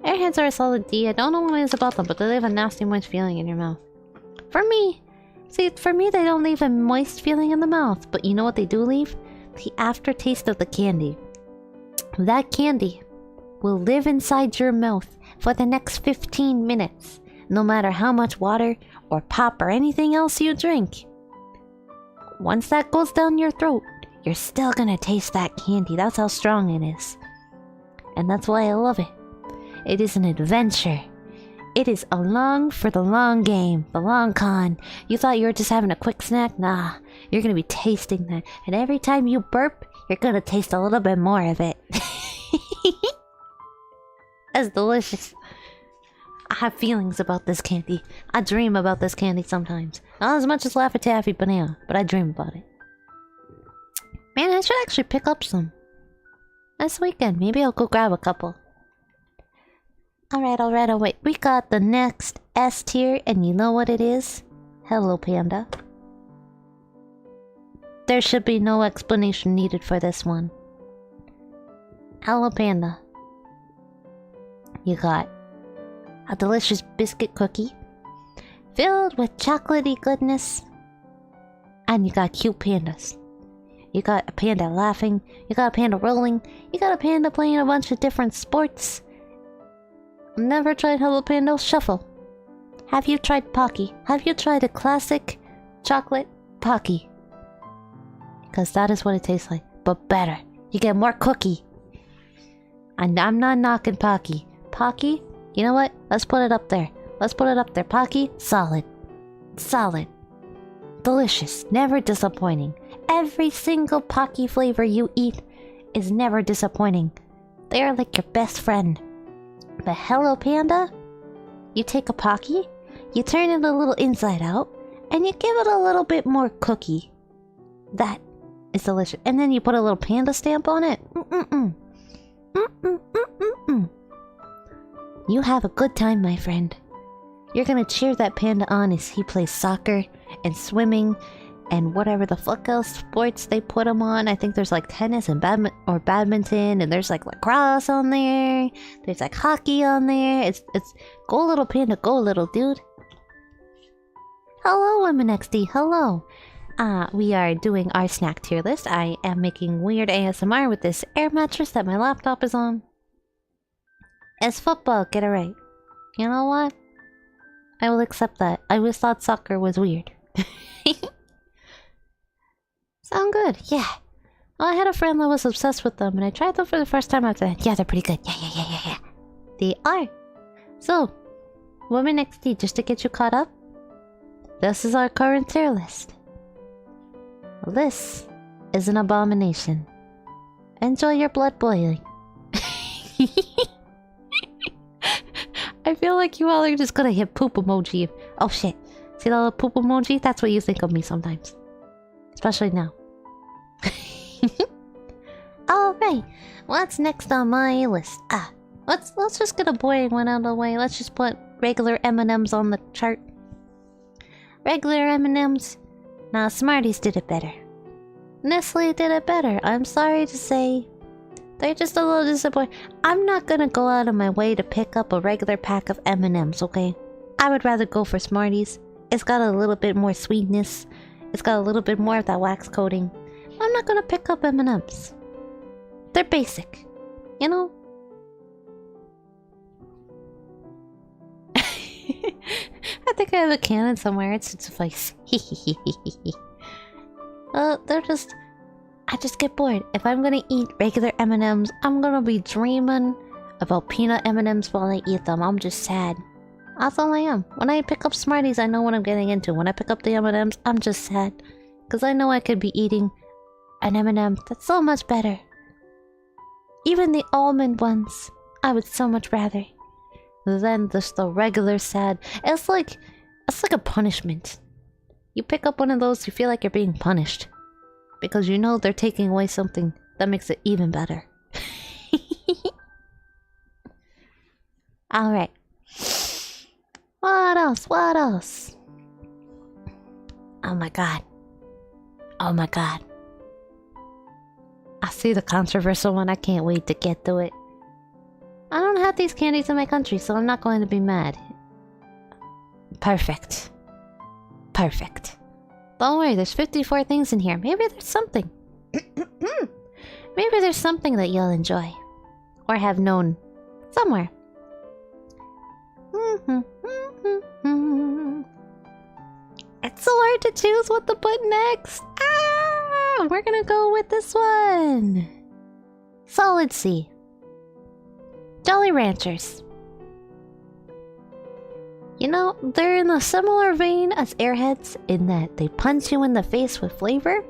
Airheads are a solid D. I don't know what it is about them, but they leave a nasty moist feeling in your mouth. For me, they don't leave a moist feeling in the mouth, but you know what they do leave? The aftertaste of the candy. That candy will live inside your mouth for the next 15 minutes, no matter how much water or pop or anything else you drink. Once that goes down your throat, you're still gonna taste that candy. That's how strong it is. And that's why I love it. It is an adventure. It is along for the long game, the long con. You thought you were just having a quick snack? Nah, you're gonna be tasting that. And every time you burp, you're gonna taste a little bit more of it. That's delicious. I have feelings about this candy. I dream about this candy sometimes. Not as much as Laffy Taffy Banana, but I dream about it. Man, I should actually pick up some. this weekend. Maybe I'll go grab a couple. Alright, alright, alright. We got the next S tier, and you know what it is? Hello, Panda. There should be no explanation needed for this one. Hello, Panda. You got a delicious biscuit cookie filled with chocolatey goodness, and you got cute pandas. You got a panda laughing, you got a panda rolling, you got a panda playing a bunch of different sports. Never tried Hello Panda Shuffle. Have you tried Pocky? Have you tried a classic chocolate Pocky? Because that is what it tastes like, but better. You get more cookie. And I'm not knocking Pocky. Pocky, you know what? Let's put it up there. Let's put it up there. Pocky, solid. Solid. Delicious. Never disappointing. Every single Pocky flavor you eat is never disappointing. They are like your best friend. But Hello Panda, you take a Pocky, you turn it a little inside out, and you give it a little bit more cookie. That is delicious. And then you put a little panda stamp on it. You have a good time, my friend. You're gonna cheer that panda on as he plays soccer and swimming and whatever the fuck else sports they put him on. I think there's like tennis and badminton, and there's like lacrosse on there. There's like hockey on there. It's go little panda, go little dude. Hello, Women XD. Hello. We are doing our snack tier list. I am making weird ASMR with this air mattress that my laptop is on. It's football, get it right. You know what? I will accept that. I always thought soccer was weird. Sound good, yeah. Well, I had a friend that was obsessed with them, and I tried them for the first time after that. Yeah, they're pretty good. Yeah. They are. So, Women XD, just to get you caught up, this is our current tier list. This is an abomination. Enjoy your blood boiling. I feel like you all are just gonna hit poop emoji. Oh shit. See that little poop emoji? That's what you think of me sometimes. Especially now. Alright. What's next on my list? Let's just get a boring one out of the way. Let's just put regular M&Ms on the chart. Regular M&Ms. Nah, Smarties did it better. Nestle did it better. I'm sorry to say. They're just a little disappointed. I'm not gonna go out of my way to pick up a regular pack of M&Ms, okay? I would rather go for Smarties. It's got a little bit more sweetness. It's got a little bit more of that wax coating. I'm not gonna pick up M&Ms. They're basic. You know? I think I have a cannon somewhere. It's a face. They're just... I just get bored. If I'm gonna eat regular M&Ms, I'm gonna be dreaming about peanut M&Ms while I eat them. I'm just sad. That's all I am. When I pick up Smarties, I know what I'm getting into. When I pick up the M&Ms, I'm just sad. Because I know I could be eating an M&M that's so much better. Even the almond ones, I would so much rather than just the regular sad. It's like a punishment. You pick up one of those, you feel like you're being punished. Because you know they're taking away something that makes it even better. Alright. What else? What else? Oh my god. Oh my god. I see the controversial one. I can't wait to get to it. I don't have these candies in my country, so I'm not going to be mad. Perfect. Perfect. Don't worry, there's 54 things in here. Maybe there's something. Maybe there's something that you'll enjoy. Or have known somewhere. It's so hard to choose what to put next. We're gonna go with this one. Solid C. Jolly Ranchers. You know, they're in a similar vein as Airheads in that they punch you in the face with flavor.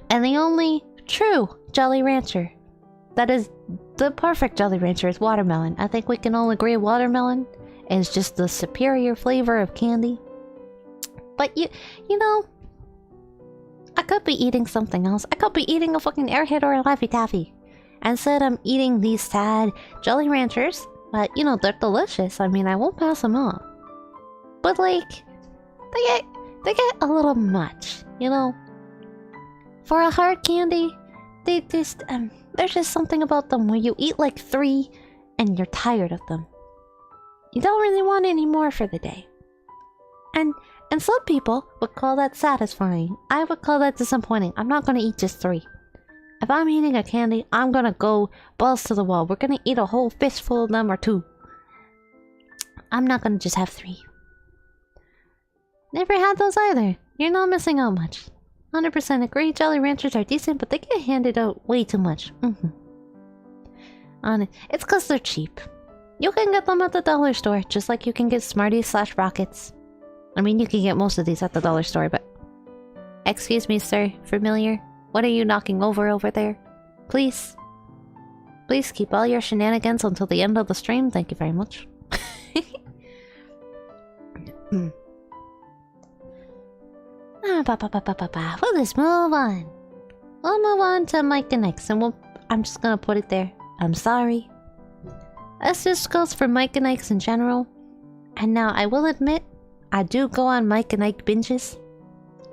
And the only true Jolly Rancher that is the perfect Jolly Rancher is watermelon. I think we can all agree watermelon is just the superior flavor of candy. But you know, I could be eating something else. I could be eating a fucking Airhead or a Laffy Taffy. said I'm eating these sad Jolly Ranchers, but you know, they're delicious. I mean, I won't pass them up. But like, they get a little much, you know? For a hard candy, there's just something about them where you eat like 3 and you're tired of them. You don't really want any more for the day. And some people would call that satisfying. I would call that disappointing. I'm not gonna eat just 3. If I'm eating a candy, I'm gonna go balls to the wall. We're gonna eat a whole fistful of them or 2. I'm not gonna just have 3. Never had those either. You're not missing out much. 100% agree, Jolly Ranchers are decent, but they get handed out way too much. It's cause they're cheap. You can get them at the dollar store, just like you can get Smarties/Rockets. I mean, you can get most of these at the dollar store, but... Excuse me, sir. Familiar? What are you knocking over there? Please? Please keep all your shenanigans until the end of the stream. Thank you very much. We'll just move on. We'll move on to Mike and Ike's, and I'm just gonna put it there. I'm sorry. This just goes for Mike and Ike's in general. And now, I will admit, I do go on Mike and Ike binges.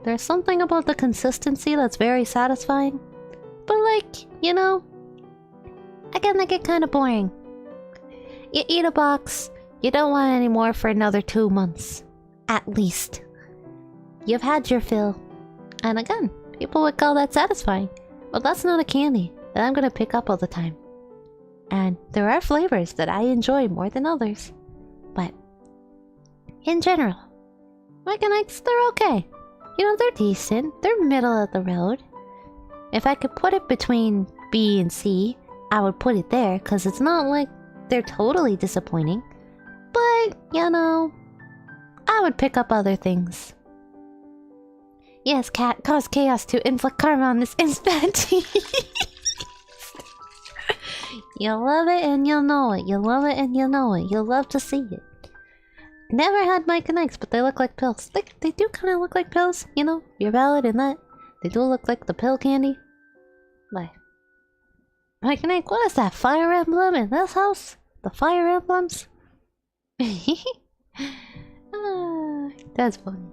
There's something about the consistency that's very satisfying. But like, you know, again, they get kind of boring. You eat a box, you don't want any more for another 2 months. At least. You've had your fill. And again, people would call that satisfying. But that's not a candy that I'm gonna pick up all the time. And there are flavors that I enjoy more than others. But in general, Mike and Ike's, they're okay. You know, they're decent. They're middle of the road. If I could put it between B and C, I would put it there, because it's not like they're totally disappointing. But, you know, I would pick up other things. Yes, cat, cause chaos to inflict karma on this infancy. You'll love it and you'll know it. You'll love it and you'll know it. You'll love to see it. Never had Mike and Ike's, but they look like pills. They do kind of look like pills, you know? You're valid in that. They do look like the pill candy. But Mike and Ike, what is that fire emblem in this house? The fire emblems? That's funny.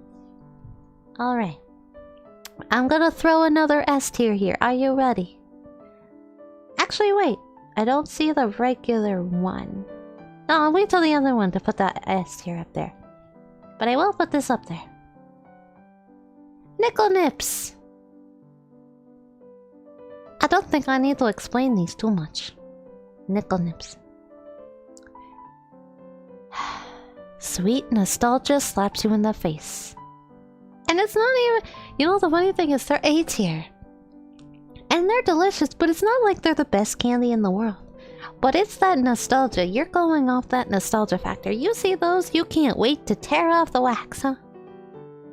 Alright. I'm gonna throw another S tier here. Are you ready? Actually, wait. I don't see the regular one. No, I'll wait till the other one to put that S tier up there. But I will put this up there. Nickel Nips! I don't think I need to explain these too much. Nickel Nips. Sweet nostalgia slaps you in the face. And it's not even... You know, the funny thing is they're A tier. And they're delicious, but it's not like they're the best candy in the world. But it's that nostalgia. You're going off that nostalgia factor. You see those, you can't wait to tear off the wax, huh?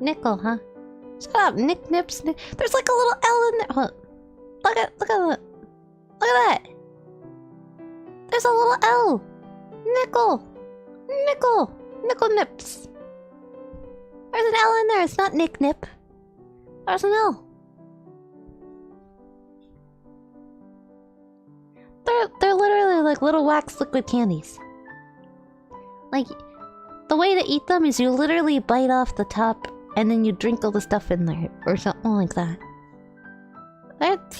Nickel, huh? Shut up, Nick Nips. There's like a little L in there. Hold. Look at that. There's a little L. Nickel Nips. There's an L in there. It's not Nick Nip. There's an L. They're literally like little wax liquid candies. Like, the way to eat them is you literally bite off the top and then you drink all the stuff in there or something like that.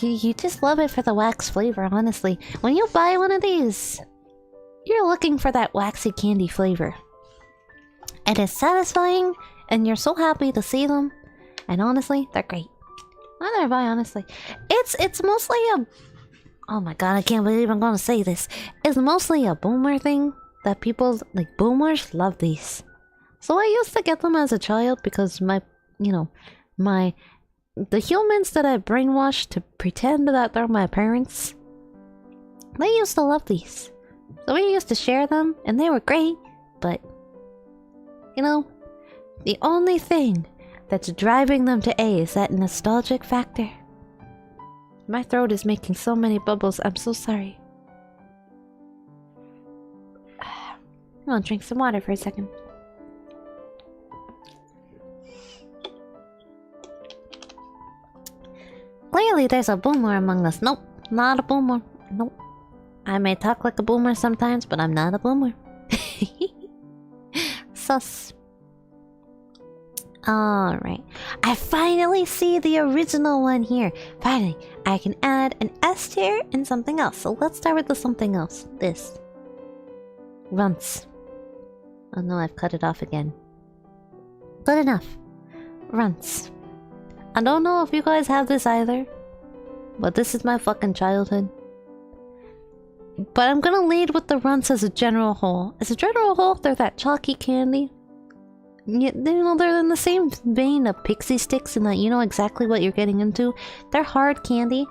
You just love it for the wax flavor, honestly. When you buy one of these, you're looking for that waxy candy flavor. And it's satisfying, and you're so happy to see them. And honestly, they're great. Neither have I, honestly. It's mostly a... Oh my god, I can't believe I'm gonna say this. It's mostly a boomer thing. That people, like boomers, love these. So I used to get them as a child because the humans that I brainwashed to pretend that they're my parents, they used to love these. So we used to share them, and they were great, but... You know, the only thing that's driving them to A is that nostalgic factor. My throat is making so many bubbles, I'm so sorry. I'm gonna drink some water for a second. Clearly there's a boomer among us. Nope, not a boomer. Nope. I may talk like a boomer sometimes, but I'm not a boomer. Sus. Alright. I finally see the original one here. Finally, I can add an S tier and something else. So let's start with the something else. This. Runts. Oh no, I've cut it off again. Good enough. Runts. I don't know if you guys have this either, but this is my fucking childhood. But I'm gonna lead with the runts as a general whole. As a general whole, they're that chalky candy. You know, they're in the same vein of pixie sticks in that you know exactly what you're getting into. They're hard candy,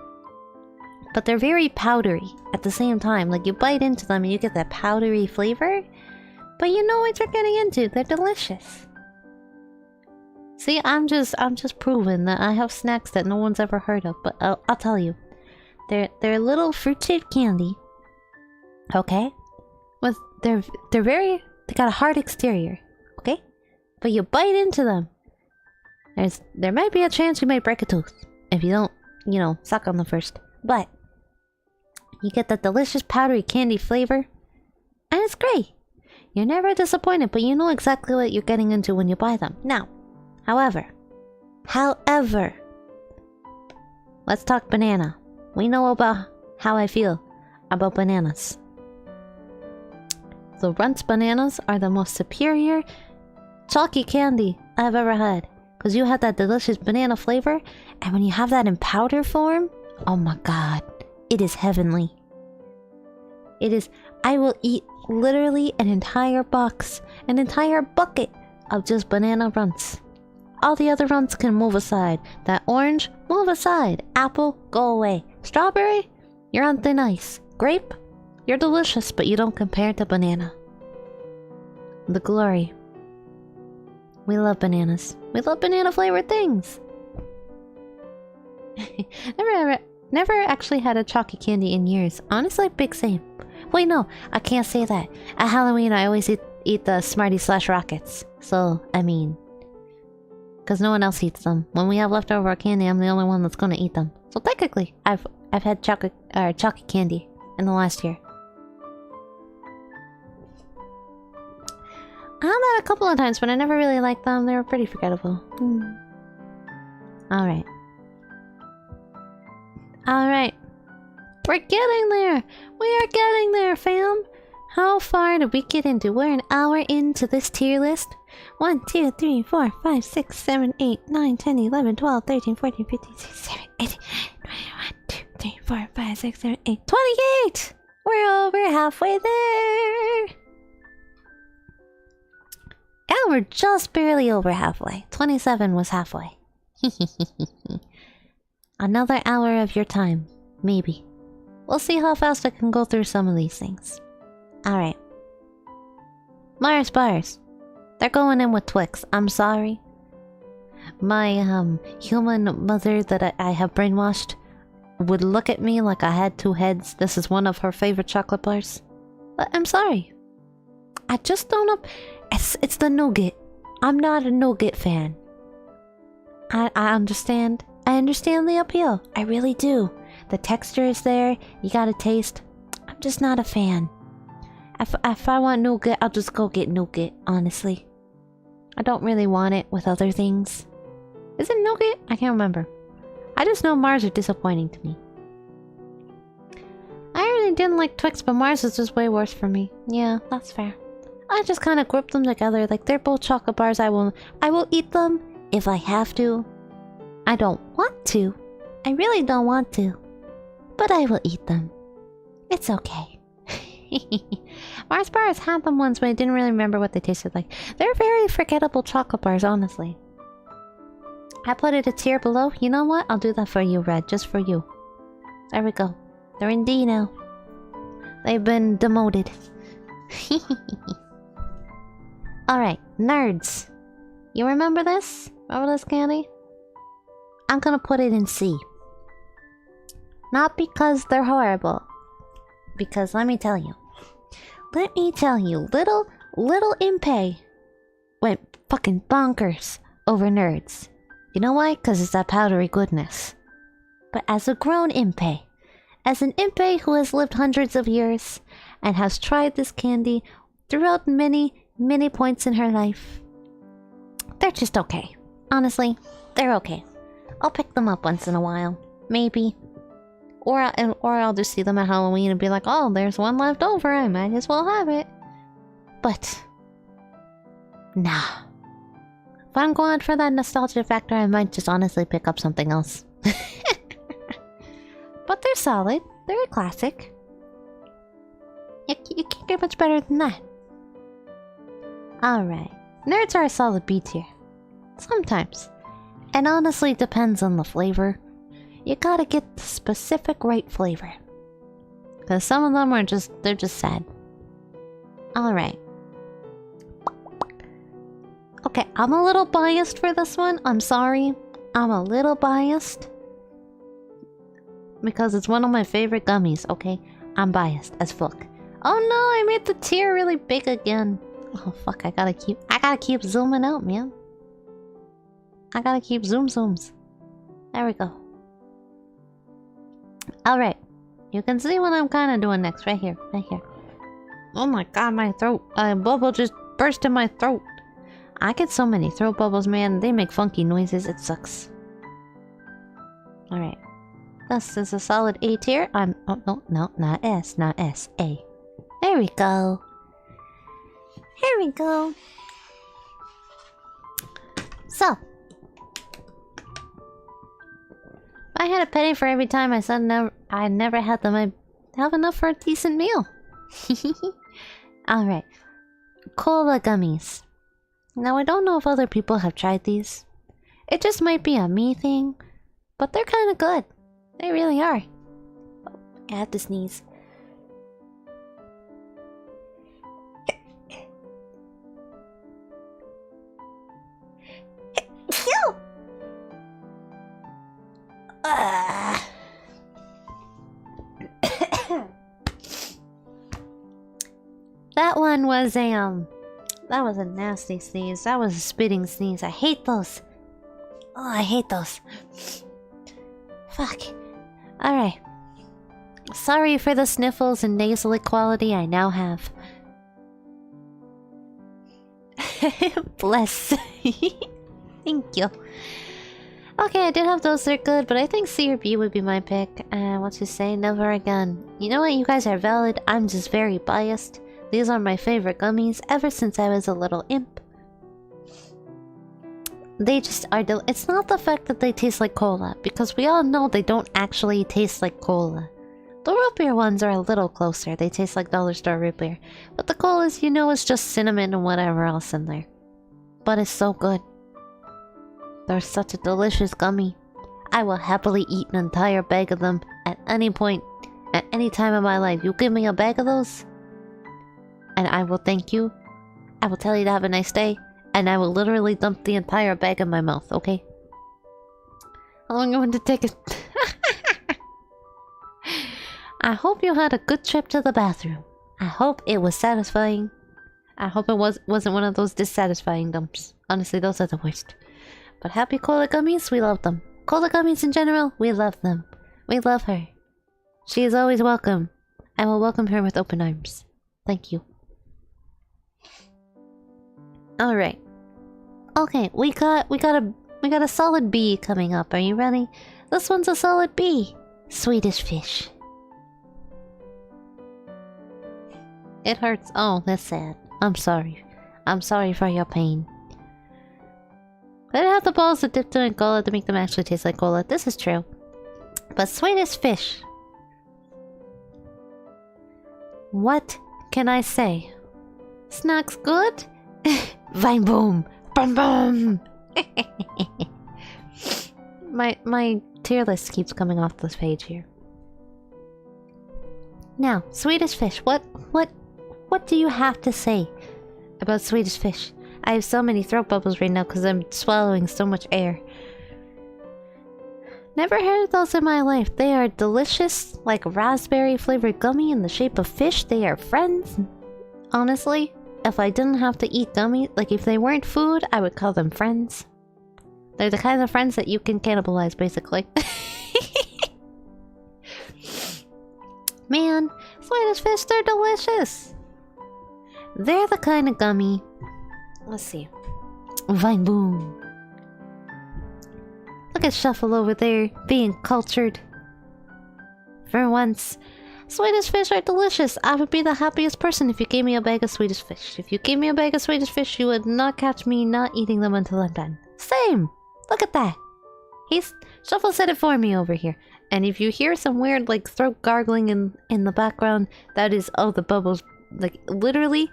but they're very powdery at the same time. Like, you bite into them and you get that powdery flavor, but you know what you're getting into. They're delicious. See, I'm just proving that I have snacks that no one's ever heard of. But I'll tell you, they're little fruit-shaped candy. Okay, they got a hard exterior. Okay, but you bite into them, there might be a chance you might break a tooth if you don't, you know, suck on them first. But you get that delicious powdery candy flavor, and it's great. You're never disappointed, but you know exactly what you're getting into when you buy them. Now, however, let's talk banana. We know about how I feel about bananas. The Runts bananas are the most superior chalky candy I've ever had. Because you had that delicious banana flavor, and when you have that in powder form, oh my god, it is heavenly. It is. I will eat literally an entire box, an entire bucket of just banana Runts. All the other Runts can move aside. That orange, move aside. Apple, go away. Strawberry, you're on thin ice. Grape, you're delicious, but you don't compare to banana. The glory. We love bananas. We love banana flavored things. Never actually had a chalky candy in years. Honestly, big same. Wait, no, I can't say that. At Halloween, I always eat the Smarties/Rockets. So, I mean, because no one else eats them. When we have leftover candy, I'm the only one that's gonna eat them. So technically, I've had chalky candy in the last year. I had that a couple of times, but I never really liked them. They were pretty forgettable. Alright. Alright. We're getting there! We are getting there, fam! How far did we get into? We're an hour into this tier list. 1, 2, 3, 4, 5, 6, 7, 8, 9, 10, 11, 12, 13, 14, 15, 16, 17, 18, 21, 2, 3, 4, 5, 6, 7, 8, 28! We're over halfway there! And we're just barely over halfway. 27 was halfway. Another hour of your time. Maybe. We'll see how fast I can go through some of these things. Alright. Mars bars. They're going in with Twix. I'm sorry. My human mother that I have brainwashed would look at me like I had two heads. This is one of her favorite chocolate bars. But I'm sorry. I just don't know. It's the nougat. I'm not a nougat fan. I understand. I understand the appeal. I really do. The texture is there. You gotta taste. I'm just not a fan. If I want nougat, I'll just go get nougat, honestly. I don't really want it with other things. Is it nougat? I can't remember. I just know Mars are disappointing to me. I really didn't like Twix, but Mars is just way worse for me. Yeah, that's fair. I just kind of group them together. Like, they're both chocolate bars. I will eat them if I have to. I don't want to. I really don't want to. But I will eat them. It's okay. Mars bars had them once, but I didn't really remember what they tasted like. They're very forgettable chocolate bars, honestly. I put it a tier below. You know what? I'll do that for you, Red. Just for you. There we go. They're in D now. They've been demoted. Alright, nerds. You remember this? Remember this candy? I'm gonna put it in C. Not because they're horrible. Because let me tell you. Little Impey went fucking bonkers over nerds. You know why? Because it's that powdery goodness. But as a grown Impey, As an Impey who has lived hundreds of years and has tried this candy throughout many, many points in her life, they're just okay. Honestly, they're okay. I'll pick them up once in a while. Maybe. Or I'll just see them at Halloween and be like, oh, there's one left over, I might as well have it. But... nah. If I'm going for that nostalgia factor, I might just honestly pick up something else. But they're solid. They're a classic. You can't get much better than that. Alright. Nerds are a solid B tier. Sometimes. And honestly, it depends on the flavor. You gotta get the specific right flavor. Because some of them are they're just sad. Alright. Okay, I'm a little biased for this one. I'm sorry. I'm a little biased. Because it's one of my favorite gummies, okay? I'm biased as fuck. Oh no, I made the tier really big again. Oh fuck, I gotta keep zooming out, man. I gotta keep zooms. There we go. Alright. You can see what I'm kinda doing next. Right here. Oh my god, my throat. A bubble just burst in my throat. I get so many throat bubbles, man. They make funky noises. It sucks. Alright. This is a solid A tier. Oh, no, not S. Not S. A. There we go. Here we go. So. If I had a penny for every time I said I never had them, I'd have enough for a decent meal. Alright. Cola gummies. Now, I don't know if other people have tried these. It just might be a me thing, but they're kind of good. They really are. Oh, I have to sneeze. That one was that was a nasty sneeze. That was a spitting sneeze. I hate those. Oh, I hate those. Fuck. Alright. Sorry for the sniffles and nasal equality I now have. Bless. Thank you. Okay, I did have those. They're good, but I think C or B would be my pick. What to say? Never again. You know what? You guys are valid. I'm just very biased. These are my favorite gummies ever since I was a little imp. They just are it's not the fact that they taste like cola, because we all know they don't actually taste like cola. The root beer ones are a little closer. They taste like dollar store root beer. But the colas, you know, is just cinnamon and whatever else in there. But it's so good. They're such a delicious gummy. I will happily eat an entire bag of them at any point, at any time of my life. You give me a bag of those, and I will thank you. I will tell you to have a nice day, and I will literally dump the entire bag in my mouth, okay? How long you want to take it? I hope you had a good trip to the bathroom. I hope it was satisfying. I hope it wasn't one of those dissatisfying dumps. Honestly, those are the worst. But happy Cola Gummies, we love them. Cola Gummies in general, we love them. We love her. She is always welcome. I will welcome her with open arms. Thank you. Alright. Okay, we got a solid B coming up. Are you ready? This one's a solid B. Swedish fish. It hurts. Oh, that's sad. I'm sorry. I'm sorry for your pain. I didn't have the balls to dip them in cola to make them actually taste like cola. This is true. But Swedish fish. What can I say? Snacks good? Vine boom! Boom boom! My tier list keeps coming off this page here. Now, Swedish fish. What do you have to say about Swedish fish? I have so many throat bubbles right now because I'm swallowing so much air. Never heard of those in my life. They are delicious, like raspberry flavored gummy in the shape of fish. They are friends. Honestly, if I didn't have to eat gummy, like if they weren't food, I would call them friends. They're the kind of friends that you can cannibalize, basically. Man, Swedish fish, they're delicious. They're the kind of gummy. Let's see. Vine boom. Look at Shuffle over there, being cultured. For once, Swedish fish are delicious. I would be the happiest person if you gave me a bag of Swedish fish. If you gave me a bag of Swedish fish, you would not catch me not eating them until I'm done. Same! Look at that! Shuffle said it for me over here. And if you hear some weird, like, throat gargling in the background, that is, oh, the bubbles. Like, literally,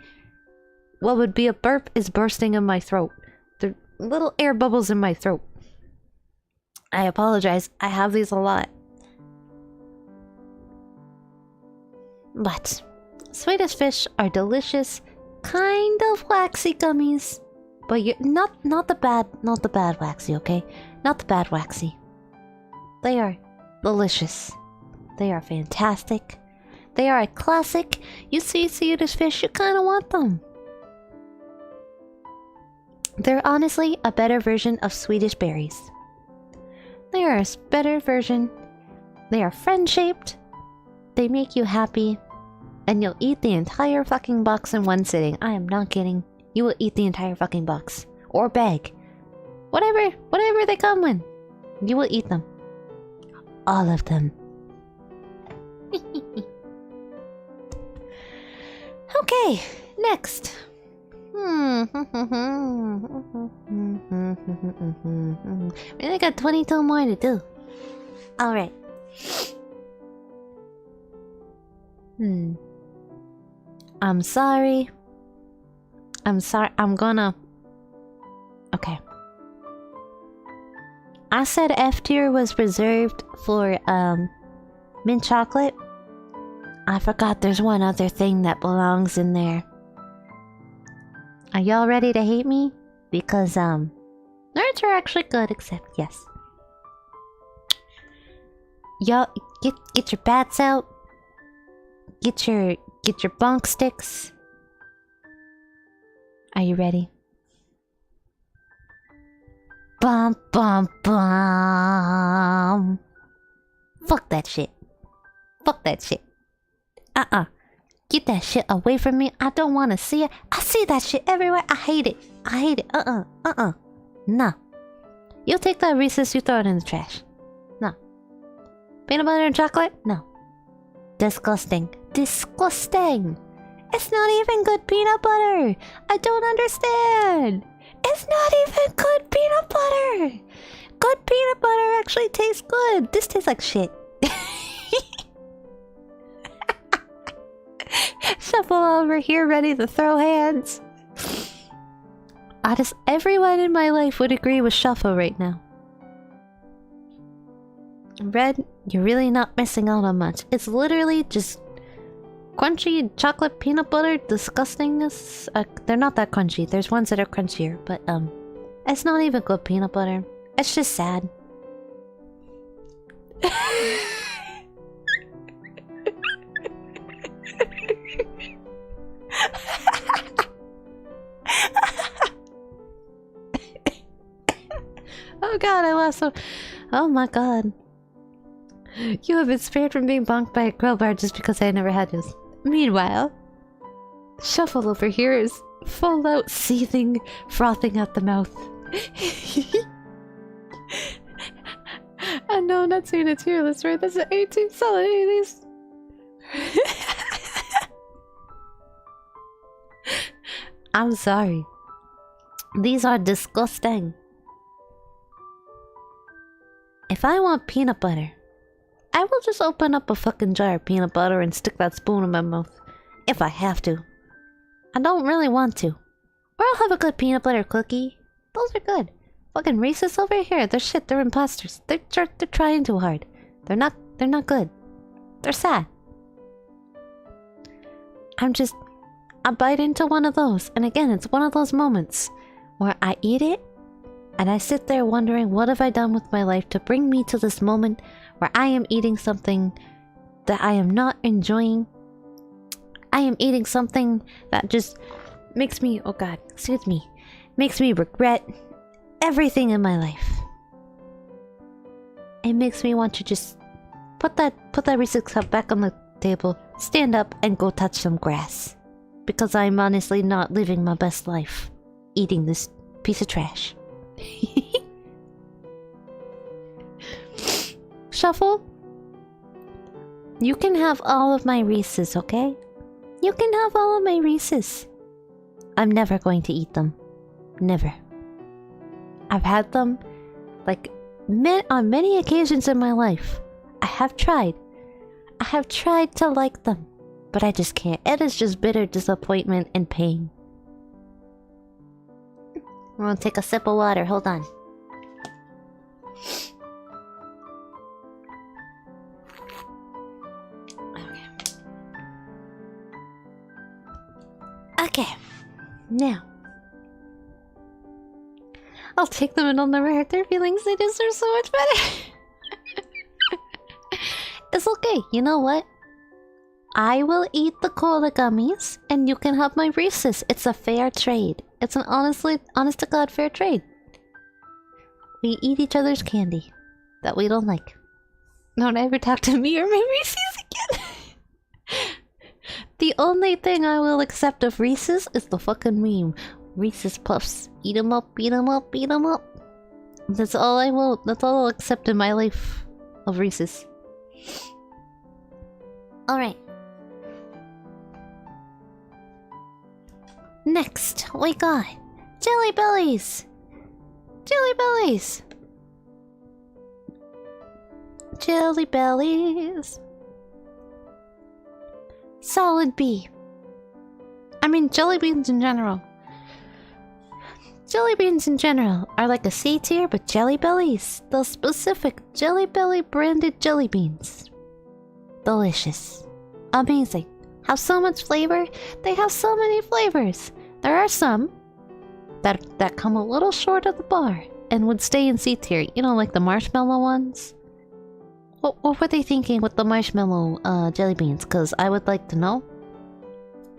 what would be a burp is bursting in my throat. There are little air bubbles in my throat. I apologize. I have these a lot. But Swedish fish are delicious, kind of waxy gummies. But you're not the bad waxy, okay? Not the bad waxy. They are delicious. They are fantastic. They are a classic. You see Swedish fish, you kind of want them. They're honestly a better version of Swedish berries. They are a better version. They are friend-shaped. They make you happy. And you'll eat the entire fucking box in one sitting. I am not kidding. You will eat the entire fucking box. Or bag. Whatever they come in. You will eat them. All of them. Okay, next. I got 22 more to do. Alright. I'm sorry. I'm gonna... Okay. I said F tier was reserved for, mint chocolate. I forgot there's one other thing that belongs in there. Are y'all ready to hate me? Because, nerds are actually good, except, yes. Y'all, get your bats out. Get your bonk sticks. Are you ready? Bum bum bum. Fuck that shit. Fuck that shit. Get that shit away from me. I don't want to see it. I see that shit everywhere. I hate it. I hate it. Nah. You take that Reese's, you throw it in the trash. No. Peanut butter and chocolate? No. Disgusting. Disgusting. It's not even good peanut butter. I don't understand. It's not even good peanut butter. Good peanut butter actually tastes good. This tastes like shit. Shuffle over here ready to throw hands. Everyone in my life would agree with Shuffle right now. Red, you're really not missing out on much. It's literally just crunchy chocolate peanut butter disgustingness. They're not that crunchy. There's ones that are crunchier, but it's not even good peanut butter. It's just sad. Oh god, I lost some. Oh my god. You have been spared from being bonked by a crowbar just because I never had this. Meanwhile, Shuffle over here is full out seething, frothing at the mouth. I know I'm not saying a tier list, right? That's an 18 solid 80s. I'm sorry. These are disgusting. If I want peanut butter, I will just open up a fucking jar of peanut butter and stick that spoon in my mouth. If I have to. I don't really want to. Or I'll have a good peanut butter cookie. Those are good. Fucking Reese's over here. They're shit. They're imposters. They're trying too hard. They're not good. They're sad. I bite into one of those. And again, it's one of those moments where I eat it and I sit there wondering, what have I done with my life to bring me to this moment where I am eating something that I am not enjoying. I am eating something that just makes me, oh god, excuse me, makes me regret everything in my life. It makes me want to just put that Reese's cup back on the table, stand up, and go touch some grass. Because I'm honestly not living my best life, eating this piece of trash. Shuffle, you can have all of my Reese's, okay? You can have all of my Reese's. I'm never going to eat them. Never. I've had them, like, on many occasions in my life. I have tried. I have tried to like them, but I just can't. It is just bitter disappointment and pain. I'm gonna take a sip of water. Hold on. Okay. Now. I'll take them and I'll never hurt their feelings. They deserve so much better. It's okay. You know what? I will eat the cola gummies and you can have my Reese's. It's a fair trade. It's an honest to God fair trade. We eat each other's candy that we don't like. Don't ever talk to me or my Reese's again. The only thing I will accept of Reese's is the fucking meme. Reese's Puffs. Eat 'em up, eat 'em up, eat 'em up. That's all I will. That's all I'll accept in my life of Reese's. Alright. Next, we got Jelly Bellies. Jelly Bellies. Jelly Bellies. Solid B. I mean, jelly beans in general. Jelly beans in general are like a C tier, but Jelly Bellies, those specific Jelly Belly branded jelly beans. Delicious. Amazing. Have so much flavor. They have so many flavors. There are some that come a little short of the bar and would stay in C tier. You know, like the marshmallow ones. What were they thinking with the marshmallow jelly beans? Because I would like to know.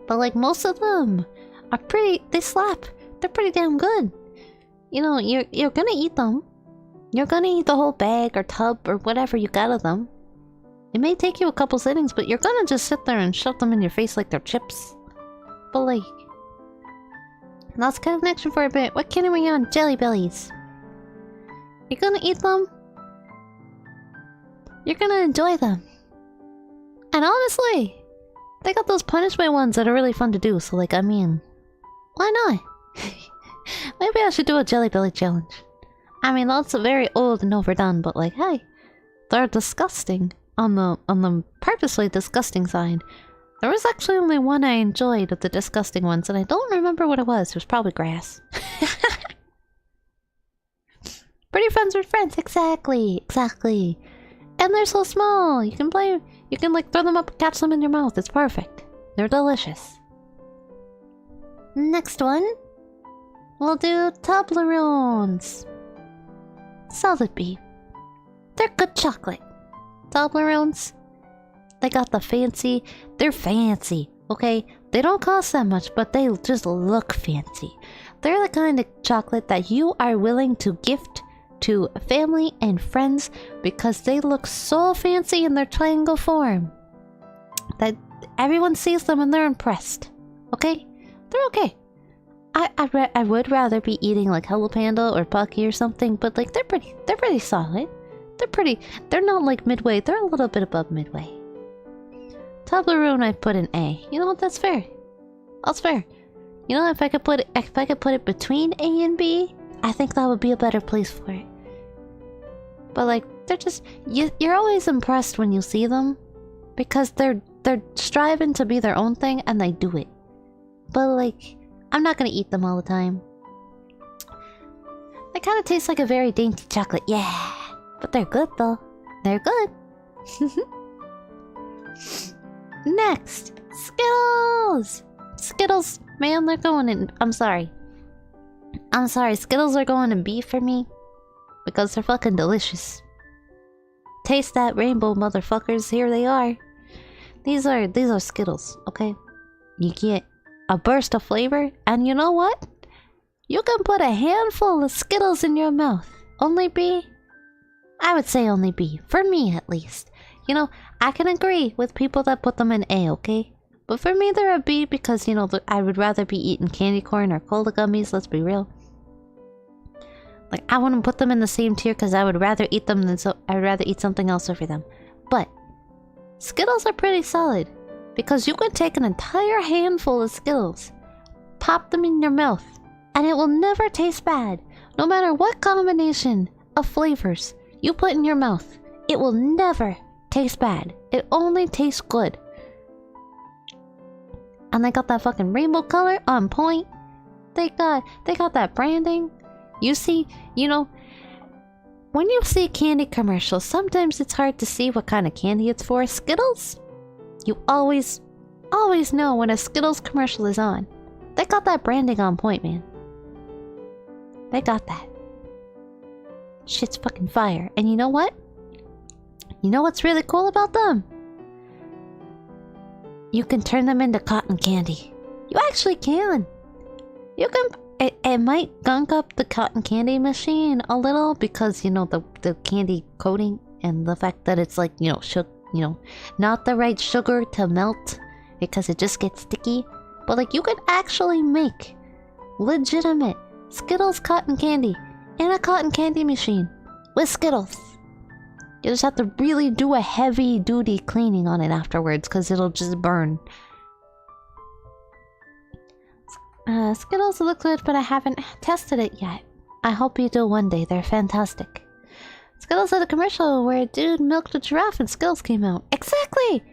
But like most of them are pretty. They slap. They're pretty damn good. You know, you're gonna eat them. You're gonna eat the whole bag or tub or whatever you got of them. It may take you a couple sittings, but you're gonna just sit there and shove them in your face like they're chips. But like, lost connection for a bit. What can we on? Jelly Bellies. You're gonna eat them. You're gonna enjoy them. And honestly, they got those punishment ones that are really fun to do. So like, I mean, why not? Maybe I should do a Jelly Belly challenge. I mean, that's very old and overdone, but like, hey, they're disgusting on the purposely disgusting side. There was actually only one I enjoyed of the disgusting ones, and I don't remember what it was. It was probably grass. Pretty friends with friends, exactly. And they're so small. You can play. You can like throw them up, and catch them in your mouth. It's perfect. They're delicious. Next one. We'll do Toblerones. Solid B. They're good chocolate. Toblerones. They got the fancy. They're fancy, okay? They don't cost that much, but they just look fancy. They're the kind of chocolate that you are willing to gift to family and friends because they look so fancy in their triangle form that everyone sees them and they're impressed. Okay? They're okay. I would rather be eating like Hello Panda or Pocky or something, but like they're pretty solid. They're not like midway, they're a little bit above midway. Toblerone I put in A. You know what, that's fair. That's fair. You know, if I could put it between A and B, I think that would be a better place for it. But like they're just you're always impressed when you see them because they're striving to be their own thing and they do it. But like I'm not gonna eat them all the time. They kind of taste like a very dainty chocolate, yeah. But they're good though. They're good. Next, Skittles. Skittles, man, they're going in. I'm sorry. Skittles are going in B for me because they're fucking delicious. Taste that rainbow, motherfuckers. Here they are. These are Skittles, okay? You get a burst of flavor, and you know what? You can put a handful of Skittles in your mouth. Only B? I would say only B. For me, at least. You know, I can agree with people that put them in A, okay? But for me, they're a B because, you know, I would rather be eating candy corn or cola gummies, let's be real. Like, I wouldn't put them in the same tier because I would rather eat them than I'd rather eat something else over them. But Skittles are pretty solid because you can take an entire handful of Skittles, pop them in your mouth, and it will never taste bad. No matter what combination of flavors you put in your mouth, it will never taste bad. It only tastes good. And they got that fucking rainbow color on point. They got that branding. You see, you know, when you see candy commercials, sometimes it's hard to see what kind of candy it's for. Skittles, you always know when a Skittles commercial is on. They got that branding on point, man. They got that. Shit's fucking fire. And you know what? You know what's really cool about them? You can turn them into cotton candy. You actually can. You can... It might gunk up the cotton candy machine a little because, you know, the candy coating and the fact that it's like, you know, not the right sugar to melt because it just gets sticky. But like, you could actually make legitimate Skittles cotton candy in a cotton candy machine with Skittles. You just have to really do a heavy duty cleaning on it afterwards because it'll just burn. Skittles look good, but I haven't tested it yet. I hope you do one day. They're fantastic. Skittles had a commercial where a dude milked a giraffe and Skittles came out. Exactly!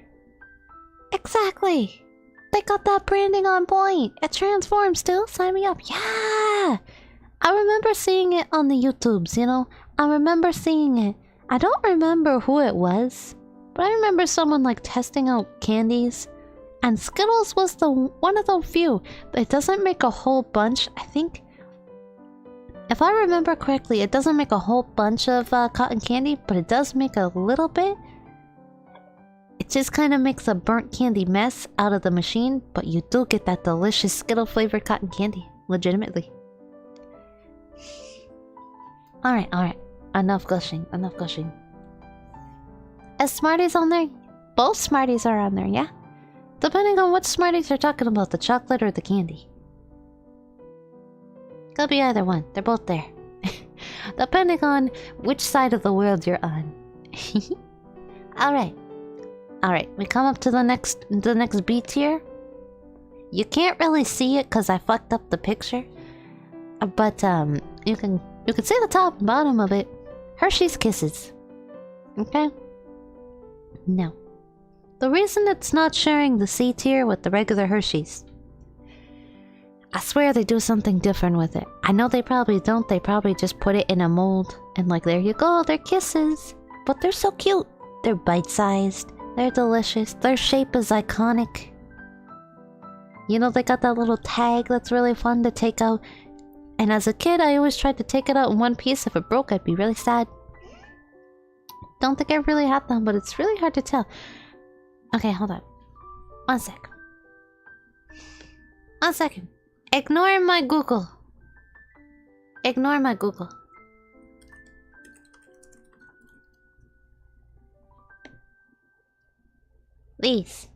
Exactly! They got that branding on point. It transforms too. Sign me up. Yeah! I remember seeing it on the YouTubes, you know? I remember seeing it. I don't remember who it was, but I remember someone like testing out candies. And Skittles was one of the few. It doesn't make a whole bunch. I think, if I remember correctly, it doesn't make a whole bunch of cotton candy, but it does make a little bit. It just kind of makes a burnt candy mess out of the machine, but you do get that delicious Skittle flavored cotton candy. Legitimately. Alright. Enough gushing. Is Smarties on there? Both Smarties are on there, yeah? Depending on what Smarties you're talking about, the chocolate or the candy. Could be either one. They're both there. Depending on which side of the world you're on. Alright. We come up to the next B tier. You can't really see it because I fucked up the picture. But you can see the top and bottom of it. Hershey's Kisses. Okay? No. The reason it's not sharing the C tier with the regular Hershey's, I swear they do something different with it. I know they probably don't. They probably just put it in a mold and like, there you go, they're Kisses. But they're so cute. They're bite-sized. They're delicious. Their shape is iconic. You know, they got that little tag that's really fun to take out. And as a kid, I always tried to take it out in one piece. If it broke, I'd be really sad. Don't think I really had them, but it's really hard to tell. Okay, hold on. One second. Ignore my Google. These.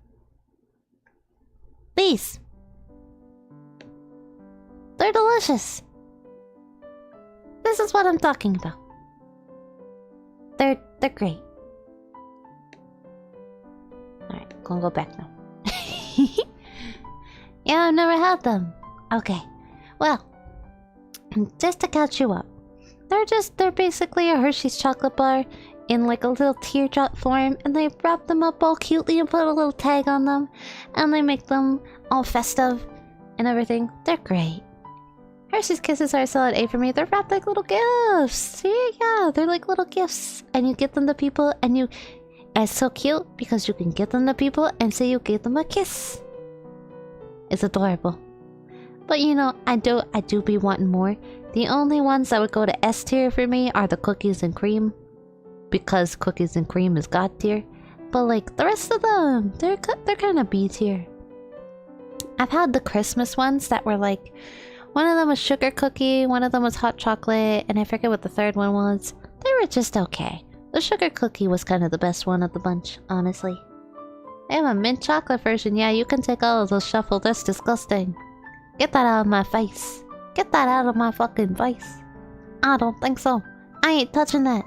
They're delicious. This is what I'm talking about. They're great. Alright, gonna go back now. Yeah, I've never had them. Okay. Well, just to catch you up. They're basically a Hershey's chocolate bar in like a little teardrop form, and they wrap them up all cutely and put a little tag on them, and they make them all festive and everything. They're great. Hershey's Kisses are a solid A for me. They're wrapped like little gifts. See, yeah, they're like little gifts, and you get them to people, and it's so cute because you can get them to people and say you gave them a kiss. It's adorable. But you know, I do be wanting more. The only ones that would go to S tier for me are the cookies and cream, because cookies and cream is God tier. But like the rest of them, they're kind of B tier. I've had the Christmas ones that were like, one of them was sugar cookie, one of them was hot chocolate, and I forget what the third one was. They were just okay. The sugar cookie was kind of the best one of the bunch, honestly. They have a mint chocolate version. Yeah, you can take all of those shuffle. That's disgusting. Get that out of my face. Get that out of my fucking face. I don't think so. I ain't touching that.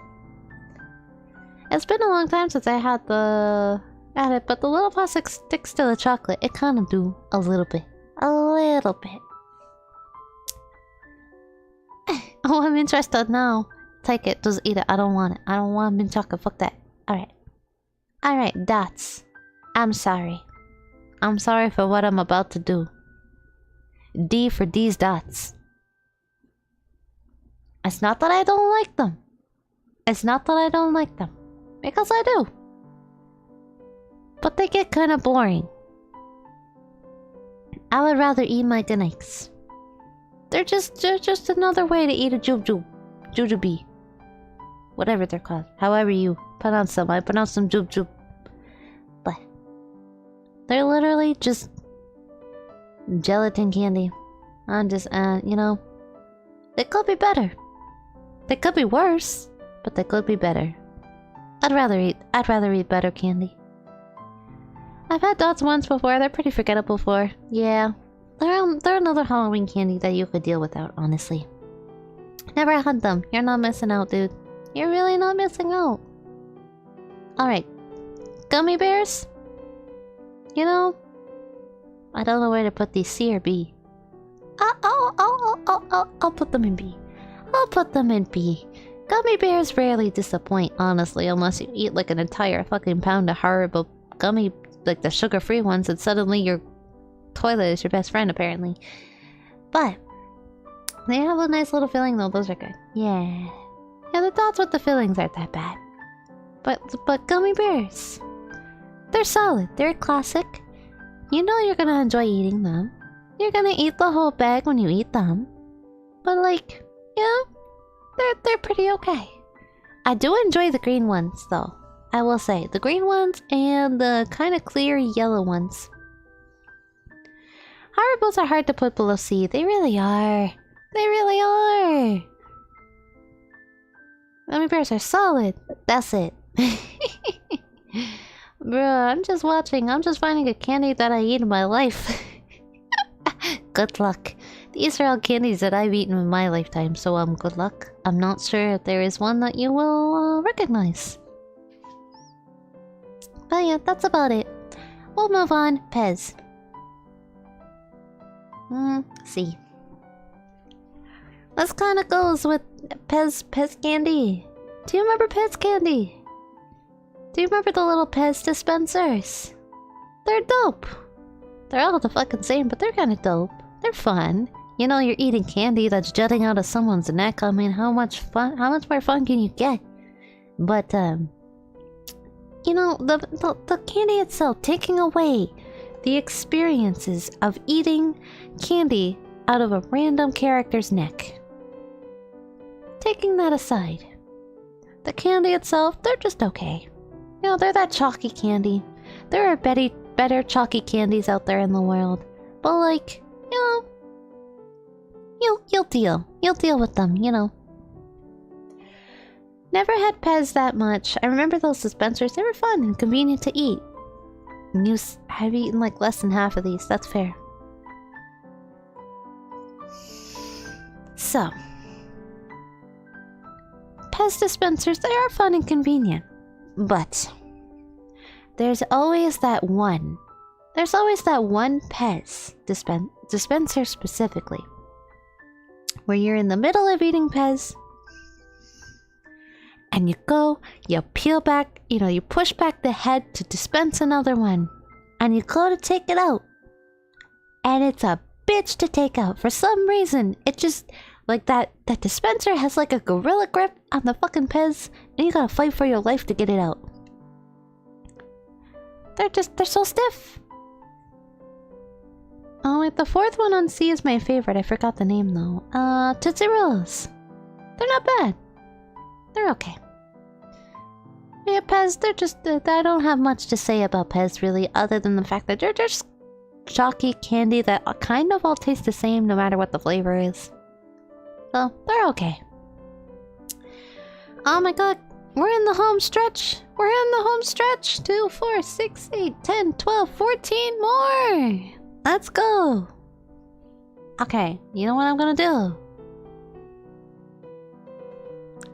It's been a long time since I had it, but the little plastic sticks to the chocolate, it kind of do a little bit. A little bit. Oh, I'm interested now. Take it, just eat it. I don't want it. I don't want mint chocolate. Fuck that. Alright. Alright, dots. I'm sorry. I'm sorry for what I'm about to do. D for these dots. It's not that I don't like them. It's not that I don't like them. Because I do. But they get kind of boring. I would rather eat my goodnights. They're just another way to eat a jujube. Jujube. Whatever they're called. However you pronounce them. I pronounce them jujube. But they're literally just gelatin candy. I'm just, you know, they could be better. They could be worse, but they could be better. I'd rather eat better candy. I've had dots once before. They're pretty forgettable for. Yeah, they're another Halloween candy that you could deal without, honestly. Never had them. You're not missing out, dude. You're really not missing out. Alright. Gummy bears? You know, I don't know where to put these, C or B. I'll put them in B. I'll put them in B. Gummy bears rarely disappoint, honestly, unless you eat like an entire fucking pound of horrible gummy, like the sugar-free ones, and suddenly your toilet is your best friend, apparently. But they have a nice little filling, though. Those are good. Yeah. Yeah, the dots with the fillings aren't that bad. But gummy bears, they're solid. They're a classic. You know you're gonna enjoy eating them. You're gonna eat the whole bag when you eat them. But like, yeah, they're pretty okay. I do enjoy the green ones, though. I will say, the green ones and the kind of clear yellow ones. Haribo's are hard to put below C. They really are. They really are. Gummy bears are solid. That's it. Bruh, I'm just watching. I'm just finding a candy that I eat in my life. Good luck. These are all candies that I've eaten in my lifetime, so good luck. I'm not sure if there is one that you will recognize. But yeah, that's about it. We'll move on. Pez. C. This kind of goes with Pez candy. Do you remember Pez candy? Do you remember the little Pez dispensers? They're dope. They're all the fucking same, but they're kind of dope. They're fun. You know, you're eating candy that's jutting out of someone's neck. I mean, how much more fun can you get? But, you know, the candy itself, taking away the experiences of eating candy out of a random character's neck. Taking that aside, the candy itself, they're just okay. You know, they're that chalky candy. There are better chalky candies out there in the world. But like, you know, you'll deal. You'll deal with them, you know. Never had Pez that much. I remember those dispensers. They were fun and convenient to eat. I've eaten like less than half of these. That's fair. So, Pez dispensers, they are fun and convenient. But there's always that one. There's always that one Pez dispenser specifically, where you're in the middle of eating Pez, and you peel back, you know, you push back the head to dispense another one, and you go to take it out, and it's a bitch to take out. For some reason, it just, like that dispenser has like a gorilla grip on the fucking Pez, and you gotta fight for your life to get it out. They're so stiff. Oh wait, the fourth one on C is my favorite. I forgot the name though. Tootsie Rolls. They're not bad. They're okay. Yeah, Pez, they're just... I don't have much to say about Pez, really, other than the fact that they're just chalky candy that kind of all taste the same no matter what the flavor is. So, they're okay. Oh my god, We're in the home stretch. We're in the home stretch. 2, 4, 6, 8, 10, 12, 14 more. Let's go. Okay, you know what I'm gonna do?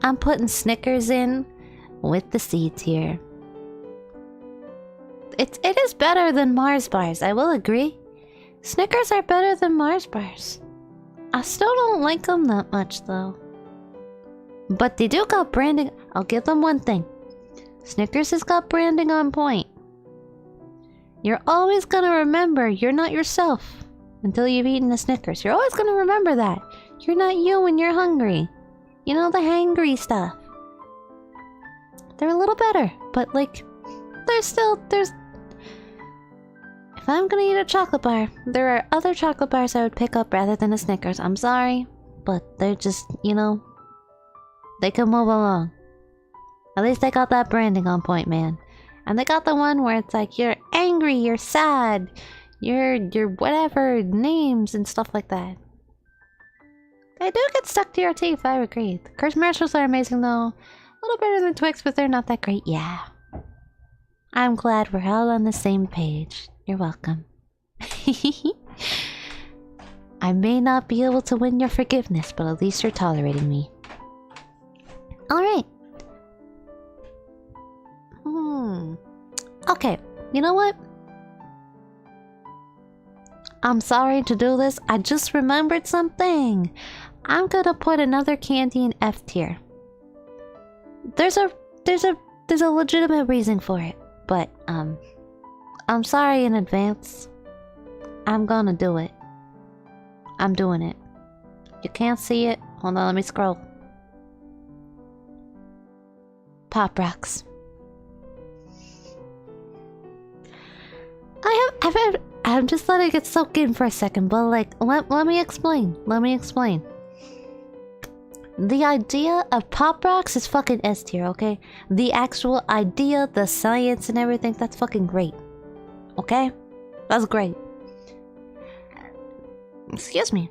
I'm putting Snickers in with the seeds here. It is better than Mars bars, I will agree. Snickers are better than Mars bars. I still don't like them that much though. But they do got branding. I'll give them one thing. Snickers has got branding on point. You're always gonna remember you're not yourself until you've eaten a Snickers. You're always gonna remember that. You're not you when you're hungry. You know, the hangry stuff. They're a little better, but like, there's... If I'm gonna eat a chocolate bar, there are other chocolate bars I would pick up rather than a Snickers. I'm sorry, but they're just, you know, they can move along. At least they got that branding on point, man. And they got the one where it's like, you're angry, you're sad, you're whatever, names and stuff like that. They do get stuck to your teeth, I agree. The commercials are amazing though. A little better than Twix, but they're not that great, yeah. I'm glad we're all on the same page. You're welcome. I may not be able to win your forgiveness, but at least you're tolerating me. Alright. Okay, you know what? I'm sorry to do this. I just remembered something. I'm gonna put another candy in F tier. There's a legitimate reason for it, but I'm sorry in advance. I'm gonna do it. I'm doing it. You can't see it. Hold on, let me scroll. Pop Rocks. I'm just letting it soak in for a second, but like, let me explain. Let me explain. The idea of Pop Rocks is fucking S tier, okay? The actual idea, the science and everything, that's fucking great. Okay? That's great. Excuse me.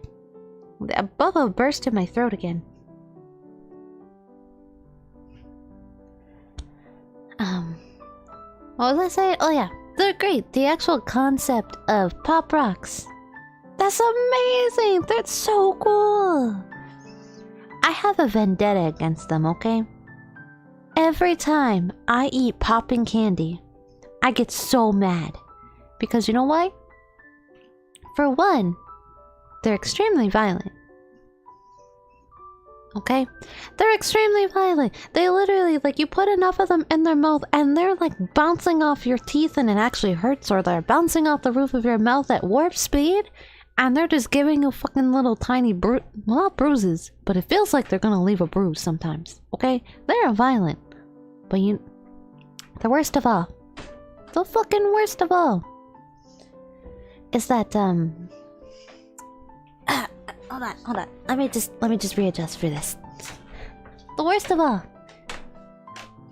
A bubble burst in my throat again. What was I saying? Oh yeah, they're great. The actual concept of Pop Rocks. That's amazing! That's so cool! I have a vendetta against them, okay? Every time I eat popping candy, I get so mad. Because you know why? For one, they're extremely violent. Okay? They're extremely violent. They literally, like, you put enough of them in their mouth and they're like bouncing off your teeth and it actually hurts, or they're bouncing off the roof of your mouth at warp speed and they're just giving you fucking little tiny well, not bruises, but it feels like they're gonna leave a bruise sometimes. Okay? They're violent. But the worst of all, the fucking worst of all, is that, hold on. Let me just readjust for this. The worst of all,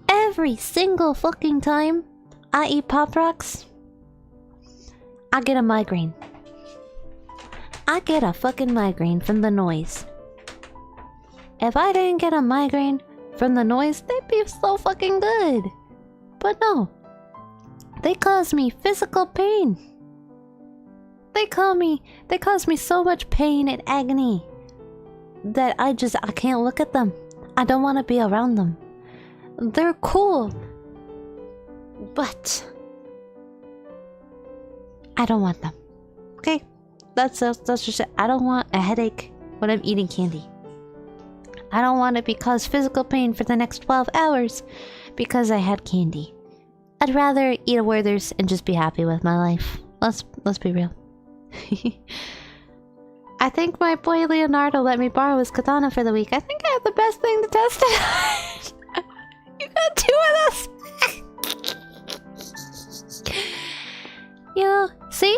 every single fucking time I eat Pop Rocks, I get a migraine. I get a fucking migraine from the noise. If I didn't get a migraine from the noise, they'd be so fucking good. But no. They cause me physical pain. They cause me so much pain and agony that I can't look at them. I don't want to be around them. They're cool, but I don't want them. Okay? That's just it. I don't want a headache when I'm eating candy. I don't want it because physical pain for the next 12 hours because I had candy. I'd rather eat a Werther's and just be happy with my life. Let's be real. I think my boy Leonardo let me borrow his katana for the week. I think I have the best thing to test it. You got two of us. You know, see?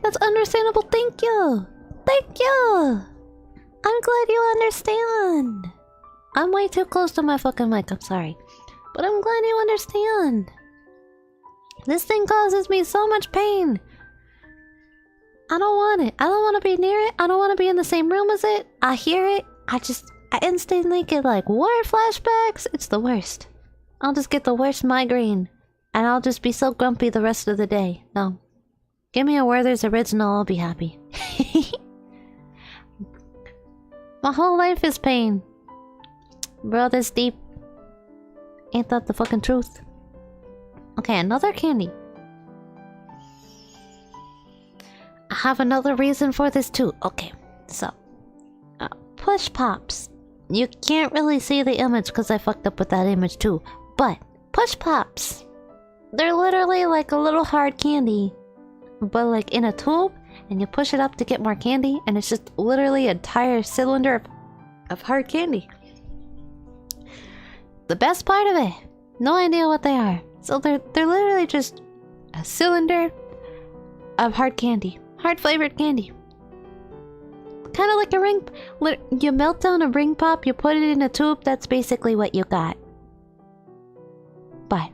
That's understandable. Thank you. Thank you. I'm glad you understand. I'm way too close to my fucking mic. I'm sorry. But I'm glad you understand. This thing causes me so much pain. I don't want it. I don't want to be near it. I don't want to be in the same room as it. I hear it. I instantly get like war flashbacks. It's the worst. I'll just get the worst migraine. And I'll just be so grumpy the rest of the day. No. Give me a Werther's Original, I'll be happy. My whole life is pain. Bro, that's deep. Ain't that the fucking truth? Okay, another candy. I have another reason for this too. Okay, so. Push pops. You can't really see the image because I fucked up with that image too. But, push pops. They're literally like a little hard candy. But like in a tube. And you push it up to get more candy. And it's just literally an entire cylinder of hard candy. The best part of it. No idea what they are. So they're literally just a cylinder of hard candy. Hard flavored candy. Kind of like a ring. You melt down a ring pop, you put it in a tube, that's basically what you got. But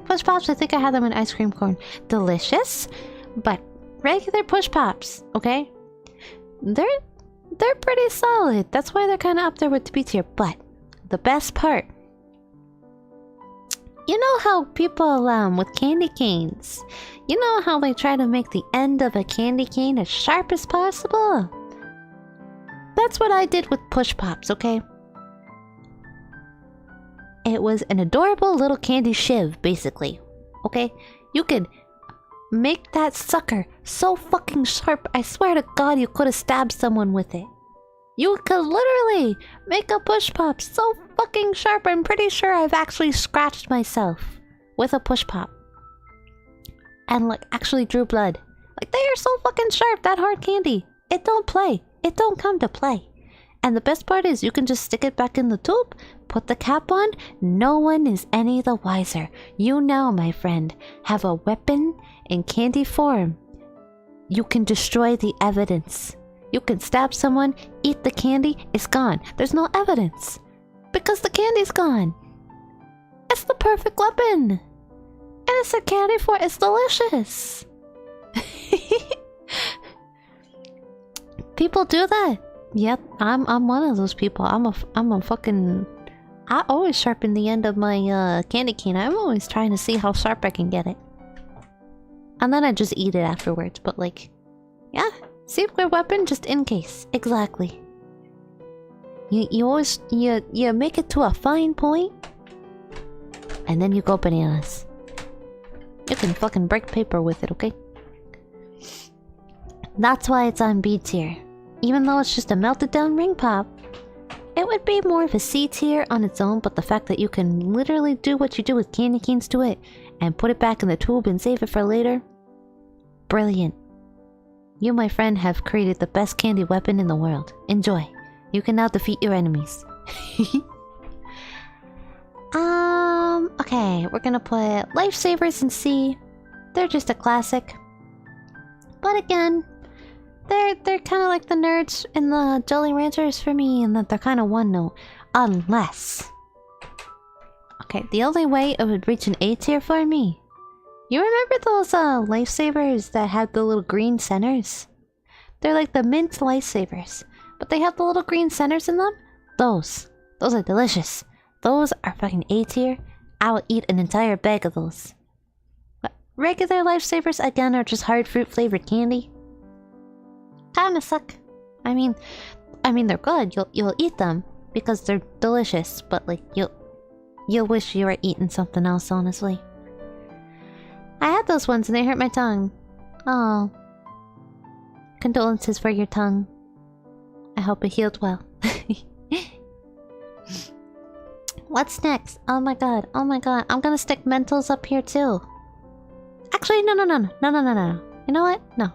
push pops, I think I had them in ice cream cone. Delicious, but regular push pops, okay? They're pretty solid. That's why they're kind of up there with the B tier. But the best part, you know how people with candy canes, you know how they try to make the end of a candy cane as sharp as possible? That's what I did with push pops, okay? It was an adorable little candy shiv, basically. Okay? You could make that sucker so fucking sharp, I swear to God you could have stabbed someone with it. You could literally make a push pop so fucking sharp, I'm pretty sure I've actually scratched myself with a push pop. And like actually drew blood. Like they are so fucking sharp, that hard candy. It don't play. It don't come to play. And the best part is you can just stick it back in the tube, put the cap on, no one is any the wiser. You now, my friend, have a weapon in candy form. You can destroy the evidence. You can stab someone, eat the candy, it's gone. There's no evidence. Because the candy's gone. It's the perfect weapon. And it's a candy for it's delicious. People do that. Yep, I'm one of those people. I'm a fucking... I always sharpen the end of my candy cane. I'm always trying to see how sharp I can get it. And then I just eat it afterwards, but like... Yeah, secret weapon just in case. Exactly. You always... You make it to a fine point. And then you go bananas. You can fucking break paper with it, okay? That's why it's on B tier. Even though it's just a melted down ring pop, it would be more of a C tier on its own, but the fact that you can literally do what you do with candy canes to it and put it back in the tube and save it for later, brilliant. You, my friend, have created the best candy weapon in the world. Enjoy. You can now defeat your enemies. Okay, we're gonna put Lifesavers in C. They're just a classic. But again, they're kind of like the nerds in the Jolly Ranchers for me, in that they're kind of one note. Unless... Okay, the only way it would reach an A tier for me. You remember those Lifesavers that had the little green centers? They're like the mint Lifesavers, but they have the little green centers in them? Those are delicious. Those are fucking A tier. I will eat an entire bag of those. But regular Lifesavers, again, are just hard fruit flavored candy. Kinda suck. I mean they're good. You'll eat them because they're delicious, but like you'll wish you were eating something else, honestly. I had those ones and they hurt my tongue. Oh. Condolences for your tongue. I hope it healed well. What's next? Oh my god. Oh my god. I'm gonna stick Mentos up here too. Actually, no. You know what? No.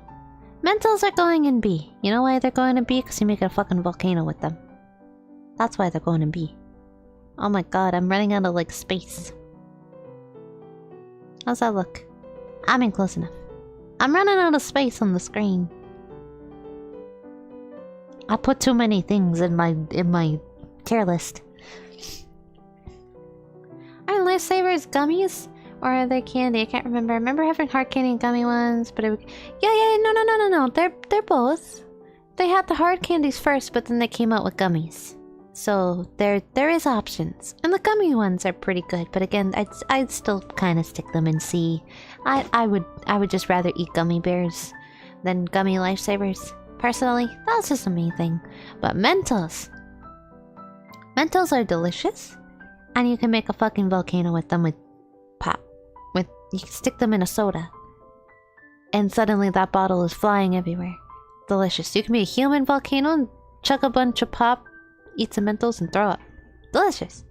Mentos are going in B. You know why they're going in B? Because you make a fucking volcano with them. That's why they're going in B. Oh my god, I'm running out of like space. How's that look? I'm in close enough. I'm running out of space on the screen. I put too many things in my tier list. Are Lifesavers gummies? Or are they candy? I can't remember. I remember having hard candy and gummy ones, but it... Yeah, no. They're both. They had the hard candies first, but then they came out with gummies. So there is options, and the gummy ones are pretty good. But again, I'd still kind of stick them in C. I would just rather eat gummy bears than gummy lifesavers. Personally, that's just a me thing. But Mentos are delicious, and you can make a fucking volcano with them with pop. You can stick them in a soda, and suddenly that bottle is flying everywhere. Delicious. You can be a human volcano and chuck a bunch of pop, eat some Mentos, and throw up. Delicious.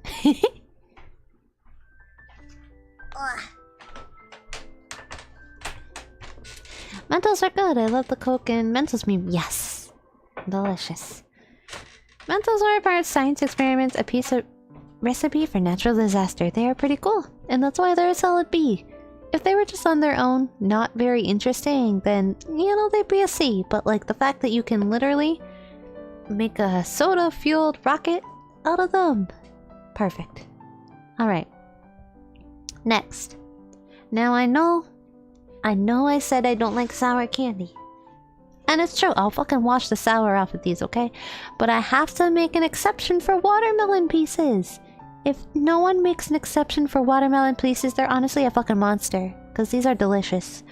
Mentos are good. I love the Coke and Mentos meme. Yes. Delicious. Mentos are part science experiments, a piece of recipe for natural disaster. They are pretty cool, and that's why they're a solid B. If they were just on their own, not very interesting, then, you know, they'd be a C. But, like, the fact that you can literally make a soda-fueled rocket out of them. Perfect. Alright. Next. Now, I know I said I don't like sour candy. And it's true, I'll fucking wash the sour off of these, okay? But I have to make an exception for watermelon pieces. If no one makes an exception for watermelon pieces, they're honestly a fucking monster. Because these are delicious.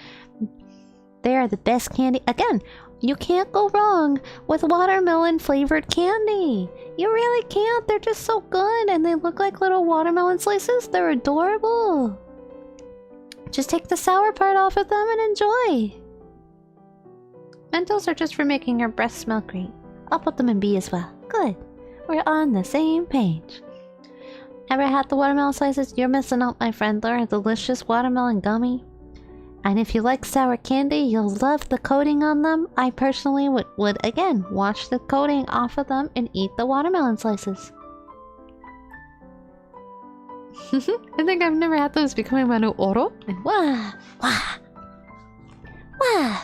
They are the best candy. Again, you can't go wrong with watermelon flavored candy. You really can't. They're just so good. And they look like little watermelon slices. They're adorable. Just take the sour part off of them and enjoy. Mentos are just for making your breath smell great. I'll put them in B as well. Good. We're on the same page. Ever had the watermelon slices? You're missing out, my friend. They're a delicious watermelon gummy. And if you like sour candy, you'll love the coating on them. I personally would again, wash the coating off of them and eat the watermelon slices. I think I've never had those becoming my new oro. And wah! Wah! Wah!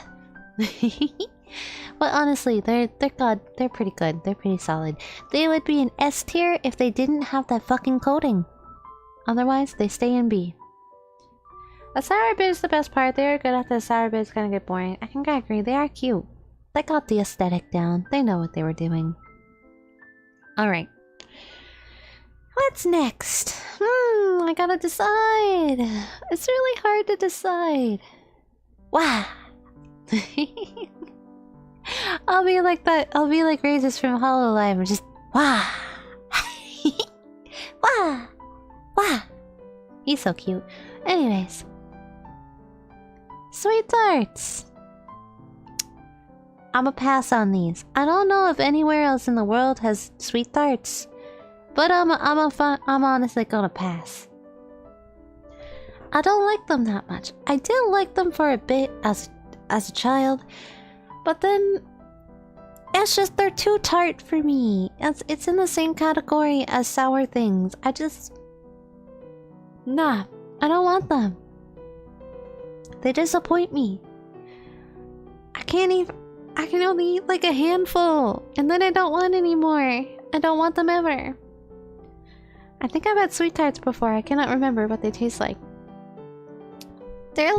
But honestly, they're good. They're pretty good. They're pretty solid. They would be an S tier if they didn't have that fucking coating. Otherwise, they stay in B. The sour bit is the best part. They are good after the sour bit is gonna get boring. I can agree. They are cute. They got the aesthetic down. They know what they were doing. Alright. What's next? I gotta decide. It's really hard to decide. Wow. I'll be like that. I'll be like Razors from HoloLive and just wah, wah, wah. He's so cute. Anyways, sweet tarts. I'ma pass on these. I don't know if anywhere else in the world has sweet tarts, but I'm honestly gonna pass. I don't like them that much. I did like them for a bit as a child. But then, it's just, they're too tart for me. It's in the same category as sour things. Nah, I don't want them. They disappoint me. I can only eat like a handful, and then I don't want any more. I don't want them ever. I think I've had sweet tarts before. I cannot remember what they taste like. They're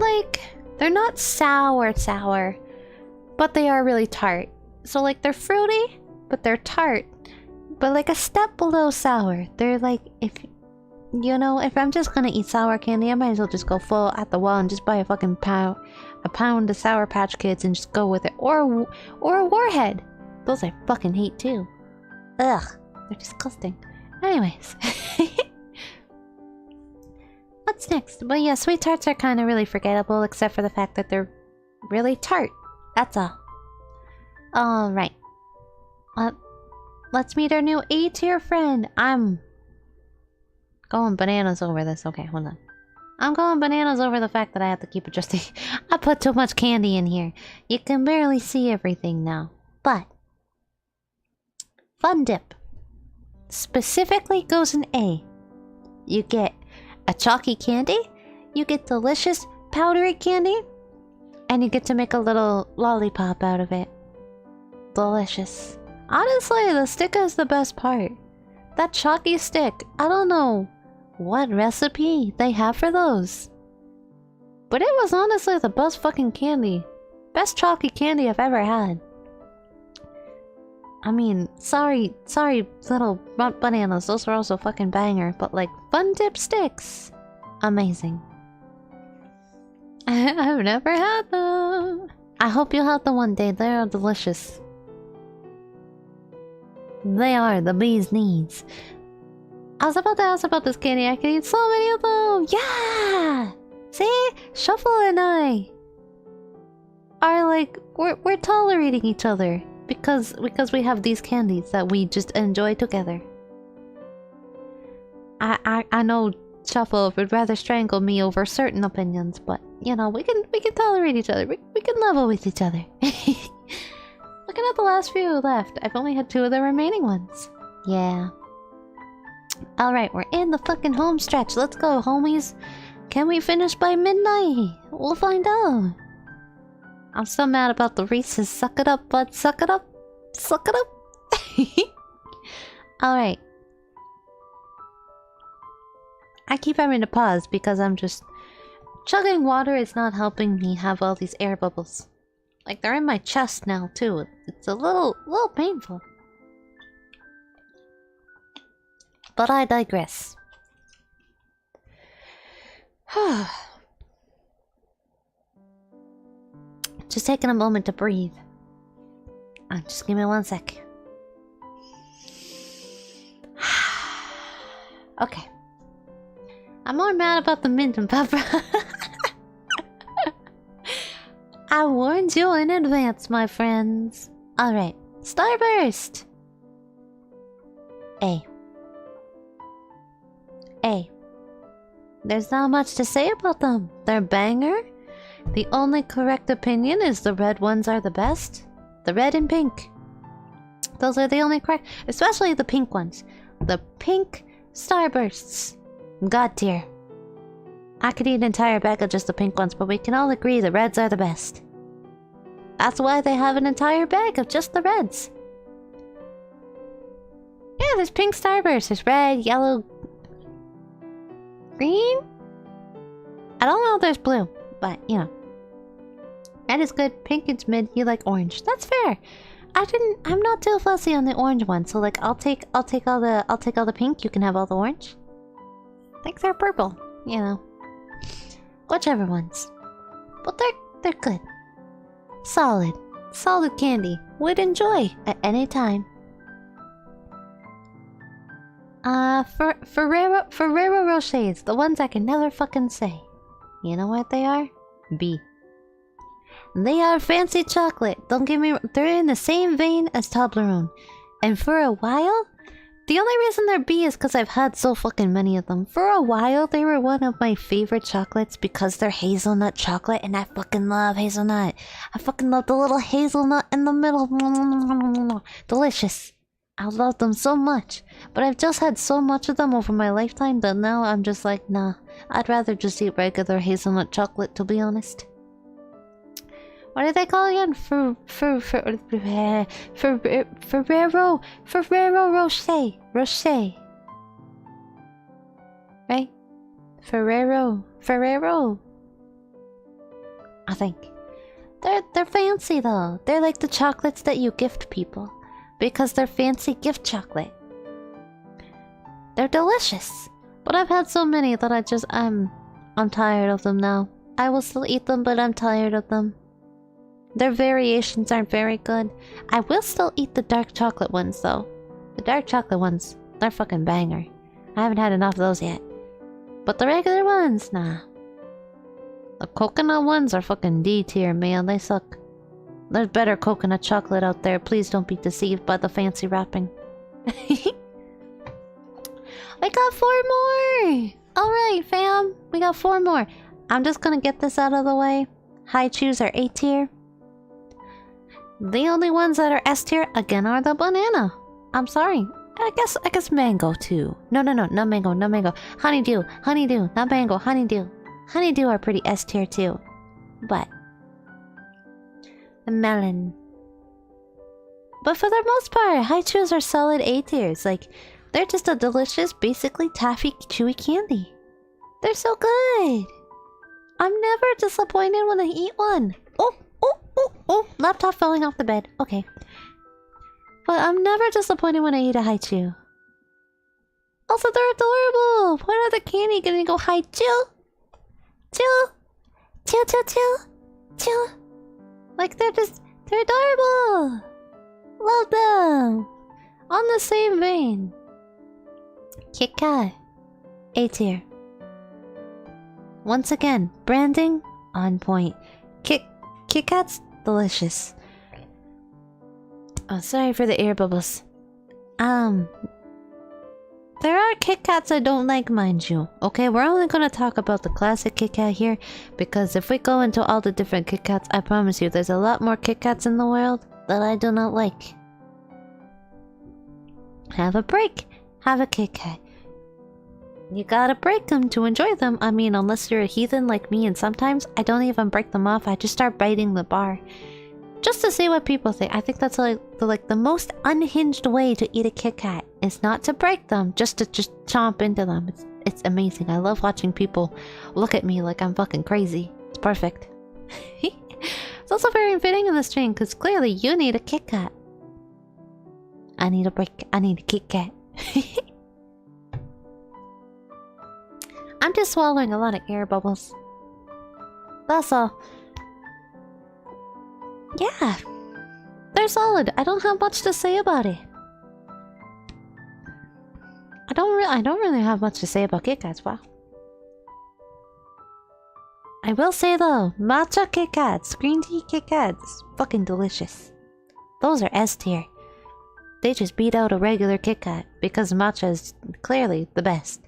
not sour. But they are really tart. So like they're fruity, but they're tart. But like a step below sour. They're like, if I'm just gonna eat sour candy, I might as well just go full at the wall and just buy a fucking pound of Sour Patch Kids and just go with it. Or a Warhead. Those I fucking hate too. Ugh, they're disgusting. Anyways. What's next? But yeah, sweet tarts are kind of really forgettable, except for the fact that they're really tart. That's all. Alright. Let's meet our new A tier friend. I'm going bananas over this. Okay, hold on. I'm going bananas over the fact that I have to keep adjusting. I put too much candy in here. You can barely see everything now. But Fun Dip specifically goes in A. You get a chalky candy, you get delicious powdery candy, and you get to make a little lollipop out of it. Delicious. Honestly, the stick is the best part. That chalky stick, I don't know what recipe they have for those, but it was honestly the best fucking candy. Best chalky candy I've ever had. I mean, sorry, little runt bananas. Those are also fucking banger. But like, fun dipsticks, amazing. I've never had them. I hope you have them one day. They are delicious. They are the bee's knees. I was about to ask about this candy. I can eat so many of them. Yeah. See, Shuffle and I are like we're tolerating each other because we have these candies that we just enjoy together. I know Shuffle would rather strangle me over certain opinions, but you know we can tolerate each other. We can level with each other. Looking at the last few left, I've only had 2 of the remaining ones. Yeah. Alright, we're in the fucking home stretch. Let's go, homies. Can we finish by midnight? We'll find out. I'm so mad about the Reese's. Suck it up, bud. Suck it up. Suck it up. Alright. I keep having to pause because I'm just... Chugging water is not helping me have all these air bubbles. Like, they're in my chest now, too. It's a little painful. But I digress. Just taking a moment to breathe. Just give me 1 sec. Okay. I'm more mad about the mint and pepper. I warned you in advance, my friends. Alright. Starburst! A. There's not much to say about them. They're banger. The only correct opinion is the red ones are the best. The red and pink. Those are the only correct... Especially the pink ones. The pink Starbursts. God tier. I could eat an entire bag of just the pink ones, but we can all agree the reds are the best. That's why they have an entire bag of just the reds. Yeah, there's pink Starburst. There's red, yellow... green? I don't know if there's blue, but you know. Red is good, pink is mid, you like orange. That's fair. I'm not too fussy on the orange one, so like I'll take all the pink, you can have all the orange. I think they're purple, you know. Whichever ones. But they're good. Solid. Solid candy. Would enjoy at any time. Ferrero Rochers, the ones I can never fucking say. You know what they are? B. They are fancy chocolate. Don't get me... They're in the same vein as Toblerone. And for a while... The only reason they're B is because I've had so fucking many of them. For a while, they were one of my favorite chocolates because they're hazelnut chocolate, and I fucking love hazelnut. I fucking love the little hazelnut in the middle. Delicious. I love them so much. But I've just had so much of them over my lifetime that now I'm just like, nah. I'd rather just eat regular hazelnut chocolate, to be honest. What do they call again? Ferrero Rocher. Right? Ferrero. I think. They're fancy though. They're like the chocolates that you gift people. Because they're fancy gift chocolate. They're delicious. But I've had so many that I'm tired of them now. I will still eat them, but I'm tired of them. Their variations aren't very good. I will still eat the dark chocolate ones though. The dark chocolate ones, they're fucking banger. I haven't had enough of those yet. But the regular ones, nah. The coconut ones are fucking D tier, man. They suck. There's better coconut chocolate out there. Please don't be deceived by the fancy wrapping. I got 4 more! Alright, fam. We got 4 more. I'm just gonna get this out of the way. High chews are A tier. The only ones that are S tier, again, are the banana. I'm sorry. I guess mango, too. No, not mango. Honeydew, not mango, honeydew. Honeydew are pretty S tier, too. But... the melon. But for the most part, high chews are solid A tiers. Like, they're just a delicious, basically taffy, chewy candy. They're so good. I'm never disappointed when I eat one. Oh, laptop falling off the bed. Okay. But I'm never disappointed when I eat a haichu. Also, they're adorable! What are the candy gonna go haichu? Chill! Chill, chill, chill! Chill! Like, they're adorable! Love them! On the same vein. Kit Kat. A tier. Once again, branding on point. Kit Kat's delicious. Oh, sorry for the air bubbles. There are Kit Kats I don't like, mind you. Okay, we're only gonna talk about the classic Kit Kat here, because if we go into all the different Kit Kats, I promise you there's a lot more Kit Kats in the world that I do not like. Have a break. Have a Kit Kat. You gotta break them to enjoy them. I mean, unless you're a heathen like me, and sometimes I don't even break them off. I just start biting the bar. Just to see what people think. I think that's like the most unhinged way to eat a Kit Kat. Is not to break them, just to chomp into them. It's amazing. I love watching people look at me like I'm fucking crazy. It's perfect. It's also very fitting in the stream, because clearly you need a Kit Kat. I need a break. I need a Kit Kat. I'm just swallowing a lot of air bubbles. That's all. Yeah. They're solid. I don't have much to say about it. I don't really have much to say about Kit Kats, wow. I will say though, matcha Kit Kats, green tea Kit Kats, fucking delicious. Those are S tier. They just beat out a regular Kit Kat because matcha is clearly the best.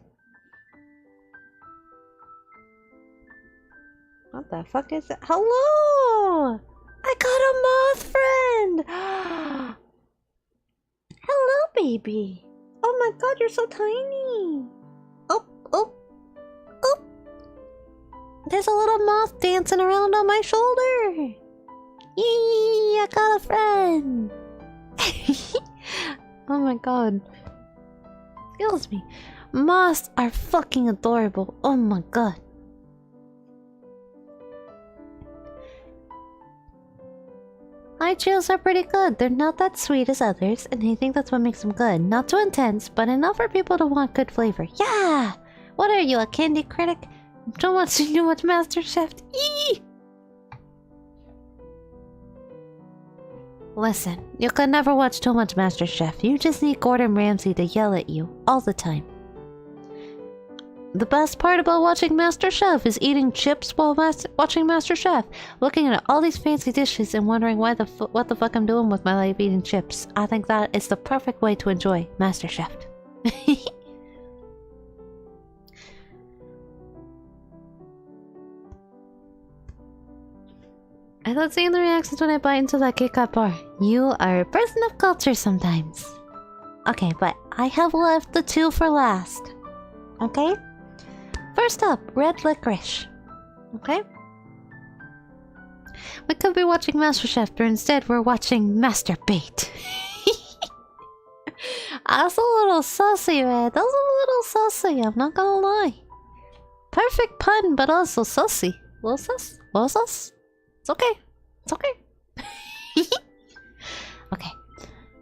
What the fuck is that? Hello! I got a moth friend! Hello, baby! Oh my god, you're so tiny! Oh, oh, oh! There's a little moth dancing around on my shoulder! Yee, I got a friend! Oh my god. Excuse me. Moths are fucking adorable. Oh my god. Haichus are pretty good. They're not that sweet as others, and I think that's what makes them good. Not too intense, but enough for people to want good flavor. Yeah! What are you, a candy critic? Don't want to do much MasterChef. Eee! Listen, you can never watch too much MasterChef. You just need Gordon Ramsay to yell at you all the time. The best part about watching MasterChef is eating chips while watching MasterChef, looking at all these fancy dishes and wondering what the fuck I'm doing with my life eating chips. I think that is the perfect way to enjoy MasterChef. I love seeing the reactions when I bite into that Kit Kat bar. You are a person of culture sometimes. Okay, but I have left the two for last. Okay? First up, red licorice. Okay? We could be watching MasterChef, but instead we're watching Masturbate. That's a little saucy, Red. That's a little saucy, I'm not gonna lie. Perfect pun, but also saucy. Little sus? Little sus? It's okay. It's okay. Okay.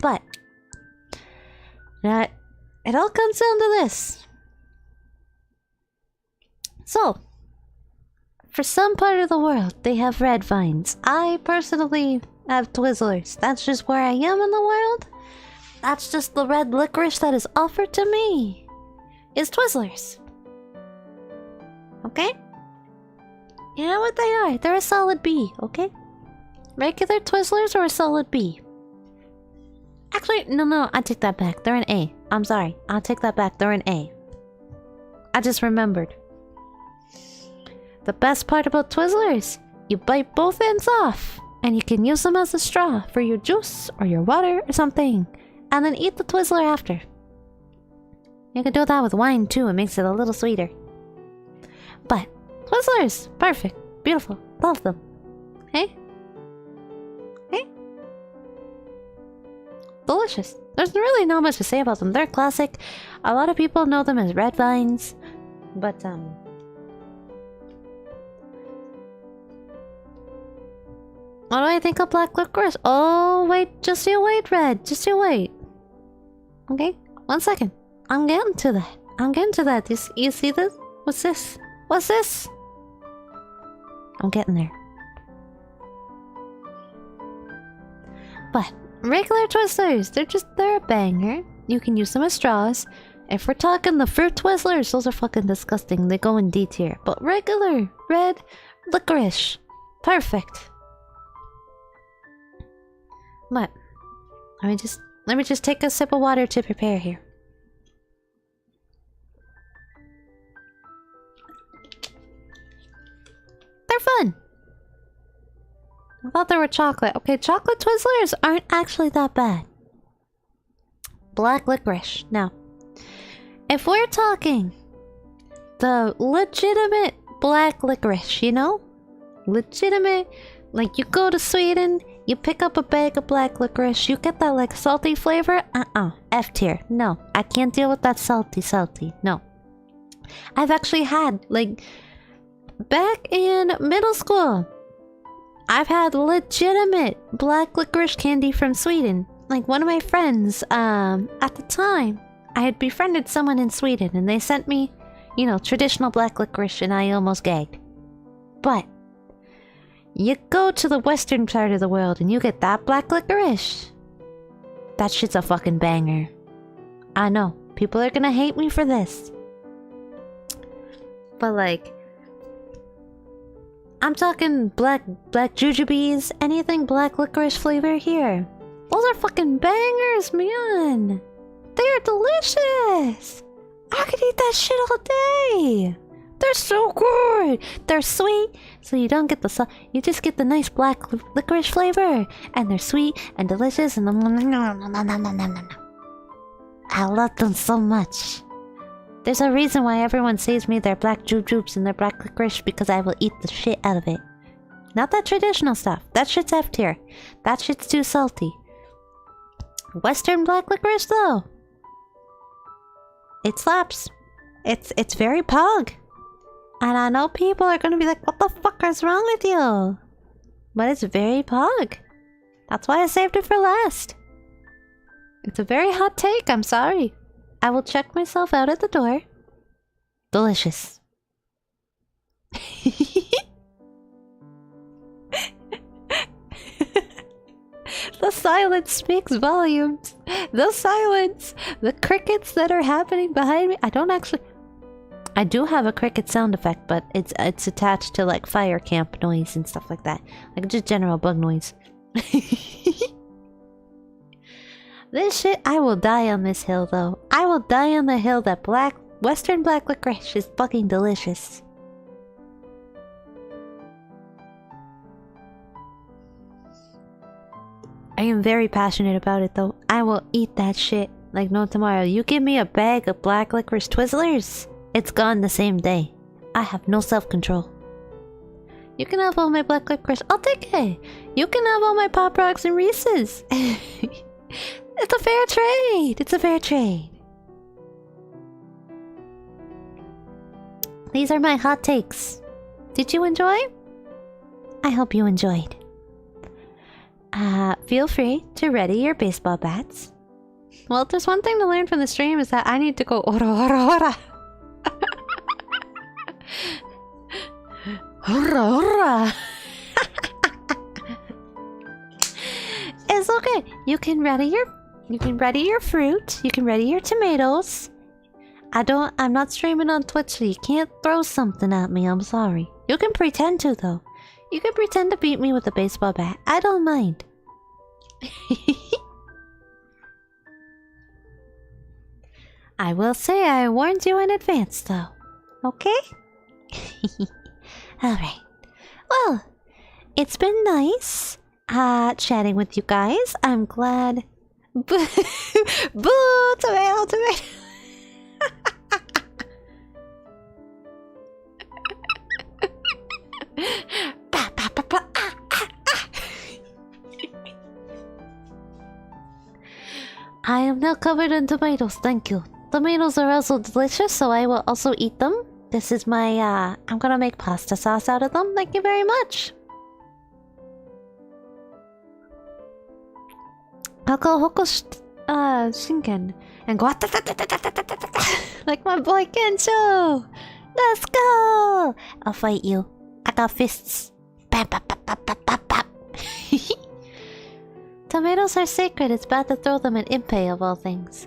But it all comes down to this. So, for some part of the world, they have red vines. I personally have Twizzlers. That's just where I am in the world. That's just the red licorice that is offered to me. Is Twizzlers. Okay? You know what they are? They're a solid B, okay? Regular Twizzlers are a solid B. Actually, no, I take that back. They're an A. I'm sorry. I'll take that back. They're an A. I just remembered. The best part about Twizzlers, you bite both ends off, and you can use them as a straw for your juice or your water or something, and then eat the Twizzler after. You can do that with wine too, it makes it a little sweeter. But Twizzlers, perfect, beautiful, love them. Hey? Hey? Delicious. There's really not much to say about them. They're classic. A lot of people know them as red vines, but What do I think of black licorice? Oh, wait, just you wait, Red. Just you wait. Okay, 1 second. I'm getting to that. I'm getting to that. You see this? What's this? What's this? I'm getting there. But regular Twizzlers, they're a banger. You can use them as straws. If we're talking the fruit Twizzlers, those are fucking disgusting. They go in D tier. But regular red licorice, perfect. But let me just take a sip of water to prepare here. They're fun. I thought they were chocolate. Okay, chocolate Twizzlers aren't actually that bad. Black licorice. Now, if we're talking the legitimate black licorice, you know? Legitimate, like you go to Sweden, you pick up a bag of black licorice, you get that like salty flavor, F tier. No, I can't deal with that salty, no. I've actually had, like, back in middle school, I've had legitimate black licorice candy from Sweden. Like one of my friends, at the time, I had befriended someone in Sweden and they sent me, you know, traditional black licorice and I almost gagged. But you go to the western part of the world and you get that black licorice. That shit's a fucking banger. I know, people are gonna hate me for this. But like, I'm talking black jujubes, anything black licorice flavor here. Those are fucking bangers, man. They're delicious. I could eat that shit all day. They're so good. They're sweet, so you don't get the salt. You just get the nice black licorice flavor, and they're sweet and delicious. And I love them so much. There's a reason why everyone says me they're black jujubes and they're black licorice, because I will eat the shit out of it. Not that traditional stuff. That shit's F tier. That shit's too salty. Western black licorice though, it slaps. It's very pog. And I know people are gonna be like, what the fuck is wrong with you? But it's very pog. That's why I saved it for last. It's a very hot take, I'm sorry. I will check myself out at the door. Delicious. The silence speaks volumes. The silence. The crickets that are happening behind me. I do have a cricket sound effect, but it's attached to like fire camp noise and stuff like that. Like just general bug noise. This shit, I will die on this hill though. I will die on the hill that Western black licorice is fucking delicious. I am very passionate about it though. I will eat that shit like no tomorrow. You give me a bag of black licorice Twizzlers, it's gone the same day. I have no self-control. You can have all my black licorice. I'll take it. You can have all my Pop Rocks and Reese's. It's a fair trade. It's a fair trade. These are my hot takes. Did you enjoy? I hope you enjoyed. Feel free to ready your baseball bats. Well, if there's one thing to learn from the stream is that I need to go ora ora ora. Ora ora. It's okay. You can ready your fruit. You can ready your tomatoes. I'm not streaming on Twitch, so you can't throw something at me. I'm sorry. You can pretend to though. You can pretend to beat me with a baseball bat. I don't mind. I will say I warned you in advance though. Okay? Alright. Well, it's been nice chatting with you guys. I'm glad. Boo! Boo! Tomato, tomato! I am now covered in tomatoes, thank you. Tomatoes are also delicious, so I will also eat them. This is my, I'm gonna make pasta sauce out of them. Thank you very much. Shinken. And go like my boy Kensho. Let's go! I'll fight you. I got fists. Bam, bam, bam, bam, bam, bam, bam. Tomatoes are sacred. It's bad to throw them at Impey of all things.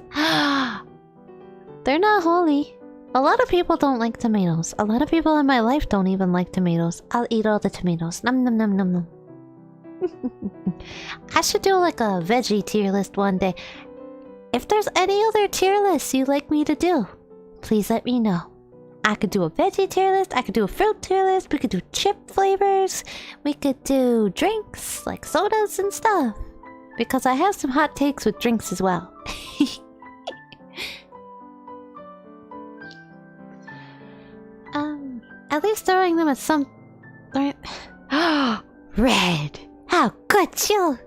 They're not holy. A lot of people don't like tomatoes. A lot of people in my life don't even like tomatoes. I'll eat all the tomatoes. Nom nom nom nom nom. I should do like a veggie tier list one day. If there's any other tier lists you'd like me to do, please let me know. I could do a veggie tier list, I could do a fruit tier list, we could do chip flavors, we could do drinks, like sodas and stuff. Because I have some hot takes with drinks as well. At least throwing them at some... Red! How could you?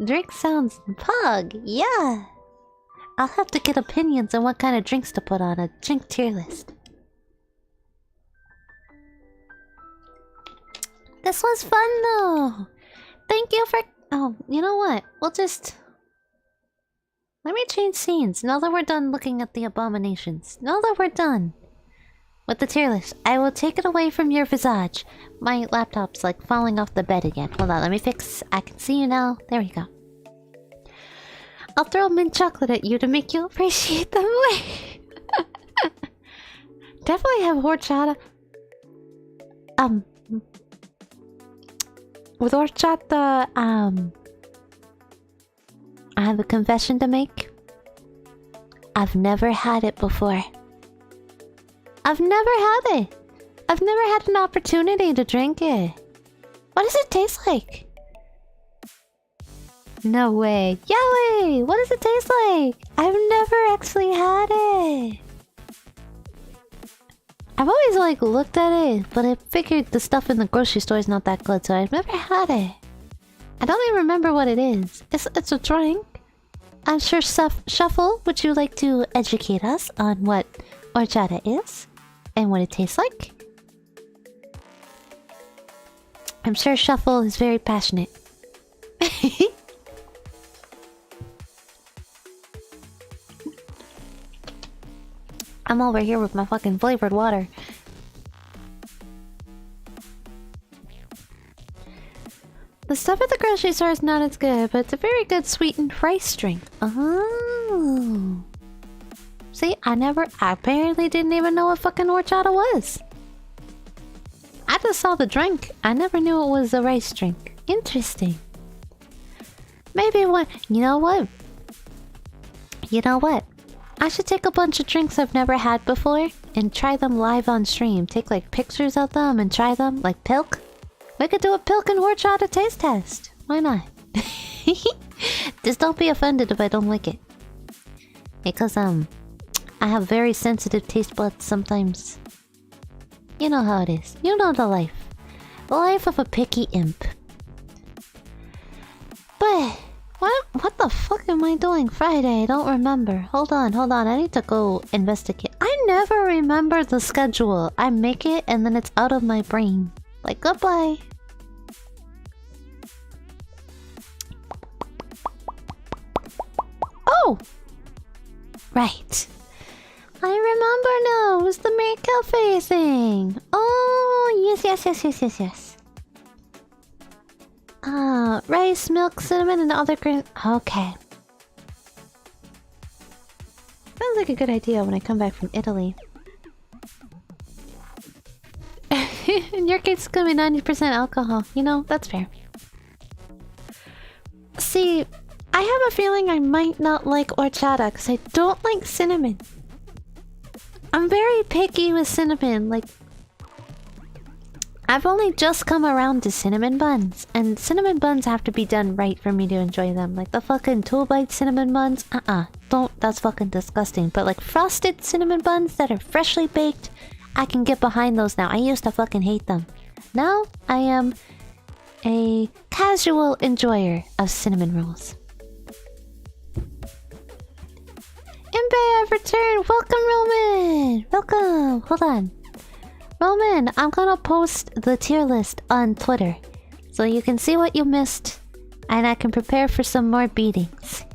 Drink sounds pug, yeah. I'll have to get opinions on what kind of drinks to put on a drink tier list. This was fun though. Thank you for... Oh, you know what? We'll just... Let me change scenes now that we're done looking at the abominations. Now that we're done with the tier list, I will take it away from your visage. My laptop's like falling off the bed again. Hold on, let me fix... I can see you now. There we go. I'll throw mint chocolate at you to make you appreciate them more. Definitely have horchata. With horchata, I have a confession to make. I've never had it before. I've never had it. I've never had an opportunity to drink it. What does it taste like? No way. Yahweh! What does it taste like? I've never actually had it. I've always like looked at it, but I figured the stuff in the grocery store is not that good, so I've never had it. I don't even remember what it is. It's a drink. I'm sure Shuffle, would you like to educate us on what horchata is? And what it tastes like? I'm sure Shuffle is very passionate. I'm over here with my fucking flavored water. The stuff at the grocery store is not as good, but it's a very good sweetened rice drink. Oh. See, I apparently didn't even know what fucking horchata was. I just saw the drink. I never knew it was a rice drink. Interesting. Maybe one... You know what? You know what? I should take a bunch of drinks I've never had before and try them live on stream. Take like pictures of them and try them, like Pilk. We could do a Pilk and horchata taste test. Why not? Just don't be offended if I don't like it. Because I have very sensitive taste buds sometimes. You know how it is. You know the life. The life of a picky imp. But what the fuck am I doing Friday? I don't remember. Hold on. I need to go investigate. I never remember the schedule. I make it and then it's out of my brain. Like, goodbye. Oh! Right. I remember now. It was the Mary Cafe thing. Oh, yes. Rice, milk, cinnamon, and other grain. Okay. Sounds like a good idea when I come back from Italy. In your case, it's gonna be 90% alcohol. You know, that's fair. See, I have a feeling I might not like horchata because I don't like cinnamon. I'm very picky with cinnamon. Like, I've only just come around to cinnamon buns, and cinnamon buns have to be done right for me to enjoy them. Like the fucking 2-bite cinnamon buns, don't, that's fucking disgusting. But like frosted cinnamon buns that are freshly baked, I can get behind those now. I used to fucking hate them. Now, I am a casual enjoyer of cinnamon rolls. Impey, I've returned! Welcome, Roman! Welcome! Hold on. Roman, I'm gonna post the tier list on Twitter so you can see what you missed and I can prepare for some more beatings.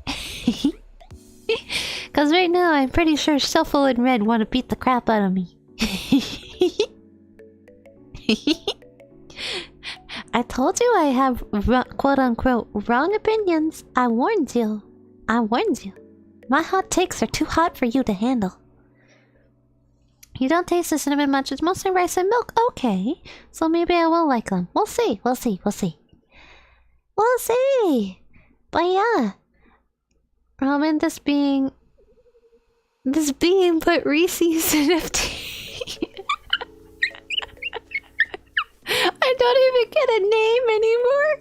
Cause right now I'm pretty sure Shuffle and Red want to beat the crap out of me. I told you I have quote-unquote wrong opinions. I warned you. I warned you. My hot takes are too hot for you to handle. You don't taste the cinnamon much. It's mostly rice and milk. Okay. So maybe I will like them. We'll see. We'll see. We'll see. We'll see. But yeah. Roman, this being put Reese's in FT. I don't even get a name anymore.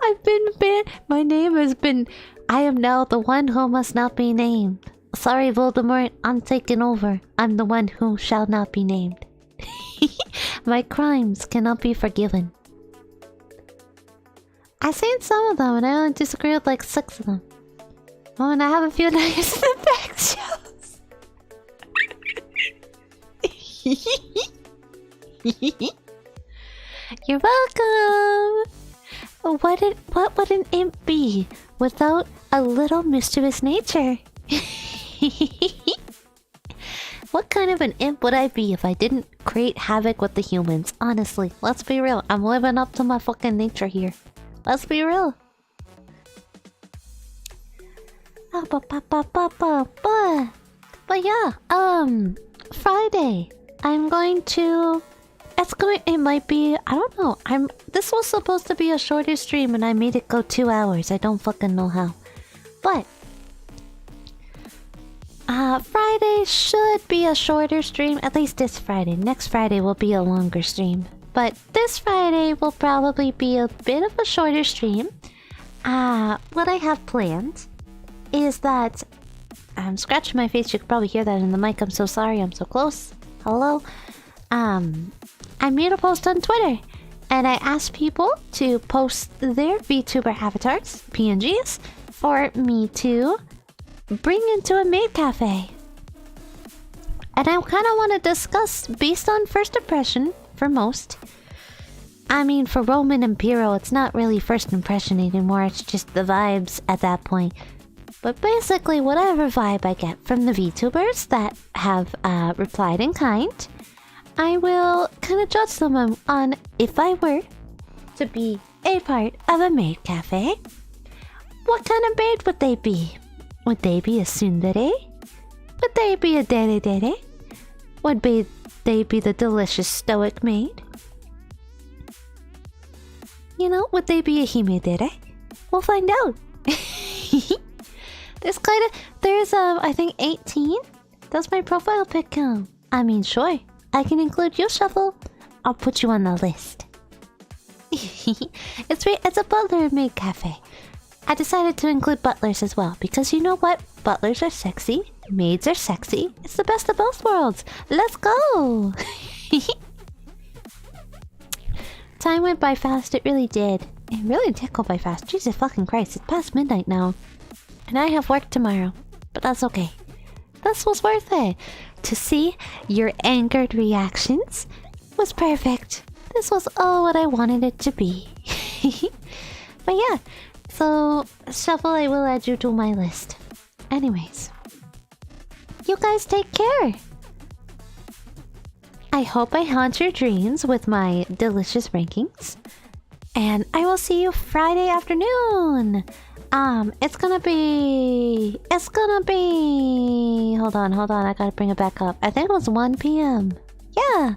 I've been banned. My name has been... I am now the one who must not be named. Sorry, Voldemort, I'm taking over. I'm the one who shall not be named. My crimes cannot be forgiven. I've seen some of them and I only disagree with like 6 of them. Oh, and I have a few nice in the back shows. You're welcome! What would an imp be without a little mischievous nature? What kind of an imp would I be if I didn't create havoc with the humans? Honestly, let's be real. I'm living up to my fucking nature here. Let's be real. But yeah, Friday. I'm going to... It might be... I don't know. This was supposed to be a shorter stream and I made it go 2 hours. I don't fucking know how. But... Friday should be a shorter stream. At least this Friday. Next Friday will be a longer stream. But this Friday will probably be a bit of a shorter stream. What I have planned is that... I'm scratching my face. You could probably hear that in the mic. I'm so sorry. I'm so close. Hello? I made a post on Twitter. And I asked people to post their VTuber avatars, PNGs, for me to bring into a maid cafe. And I kind of want to discuss based on first impression for most. I mean, for Roman and Piro, it's not really first impression anymore. It's just the vibes at that point. But basically, whatever vibe I get from the VTubers that have replied in kind, I will kind of judge them on if I were to be a part of a maid cafe. What kind of maid would they be? Would they be a tsundere? Would they be a dere? Would they be the delicious stoic maid? You know, would they be a himedere? We'll find out. There's I think 18. Does my profile pic count? I mean, sure. I can include you, Shuffle. I'll put you on the list. It's a butler and maid cafe. I decided to include butlers as well, because you know what? Butlers are sexy, maids are sexy. It's the best of both worlds. Let's go! Time went by fast, it really did. It really did go by fast. Jesus fucking Christ, it's past midnight now. And I have work tomorrow. But that's okay. This was worth it. To see your angered reactions was perfect. This was all what I wanted it to be. But yeah. So, Shuffle, I will add you to my list. Anyways. You guys take care. I hope I haunt your dreams with my delicious rankings. And I will see you Friday afternoon. It's gonna be... Hold on, I gotta bring it back up. I think it was 1 p.m. Yeah,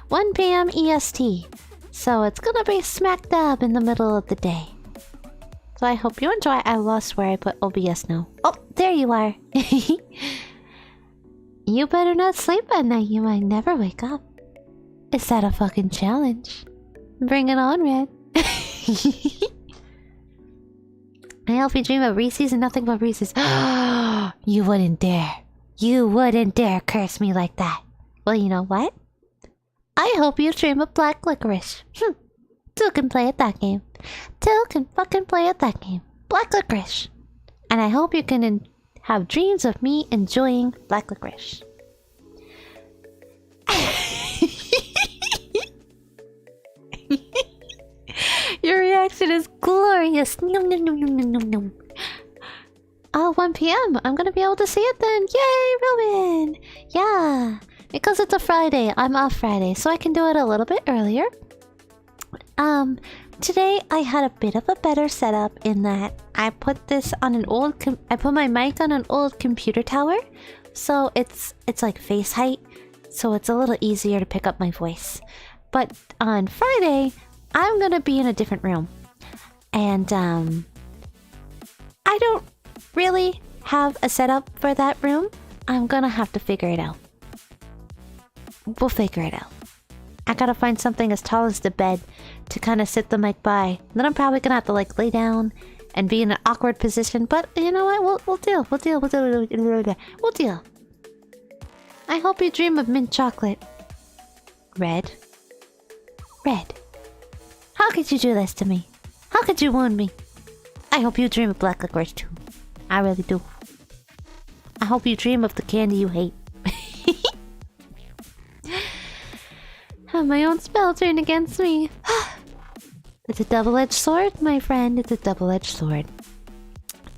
1 p.m. EST. So it's gonna be smack dab in the middle of the day. So I hope you enjoy. I lost where I put OBS now. Oh, there you are. You better not sleep at night. You might never wake up. Is that a fucking challenge? Bring it on, Red. I hope you dream of Reese's and nothing but Reese's. You wouldn't dare. You wouldn't dare curse me like that. Well, you know what? I hope you dream of black licorice. Two can play at that game. Two can fucking play at that game. Black licorice. And I hope you can have dreams of me enjoying black licorice. reaction is glorious. Nom, nom, nom, nom, nom, nom. 1 p.m. I'm gonna be able to see it then. Yay, Robin! Yeah, because it's a Friday. I'm off Friday, so I can do it a little bit earlier. Today I had a bit of a better setup in that I put this on an old. I put my mic on an old computer tower, so it's like face height, so it's a little easier to pick up my voice. But on Friday, I'm gonna be in a different room, and I don't really have a setup for that room. I'm gonna have to figure it out. We'll figure it out. I gotta find something as tall as the bed to kind of sit the mic by. Then I'm probably gonna have to like lay down and be in an awkward position. But you know what? We'll deal. We'll deal. We'll deal. I hope you dream of mint chocolate. Red. Red. How could you do this to me? How could you wound me? I hope you dream of black licorice too. I really do. I hope you dream of the candy you hate. Have my own spell turned against me. It's a double-edged sword, my friend. It's a double-edged sword.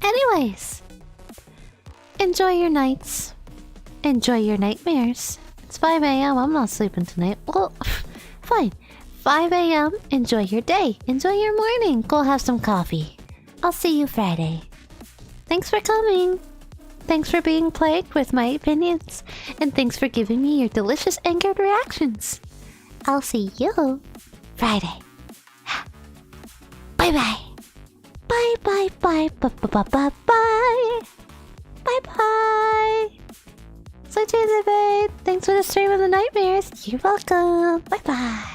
Anyways, enjoy your nights. Enjoy your nightmares. It's 5 a.m. I'm not sleeping tonight. Well, fine. 5 a.m. Enjoy your day. Enjoy your morning. Go have some coffee. I'll see you Friday. Thanks for coming. Thanks for being plagued with my opinions. And thanks for giving me your delicious angered reactions. I'll see you Friday. Bye-bye. Bye-bye. Bye-bye. Bye-bye. Bye-bye. So cheers, everybody. Thanks for the stream of the nightmares. You're welcome. Bye-bye.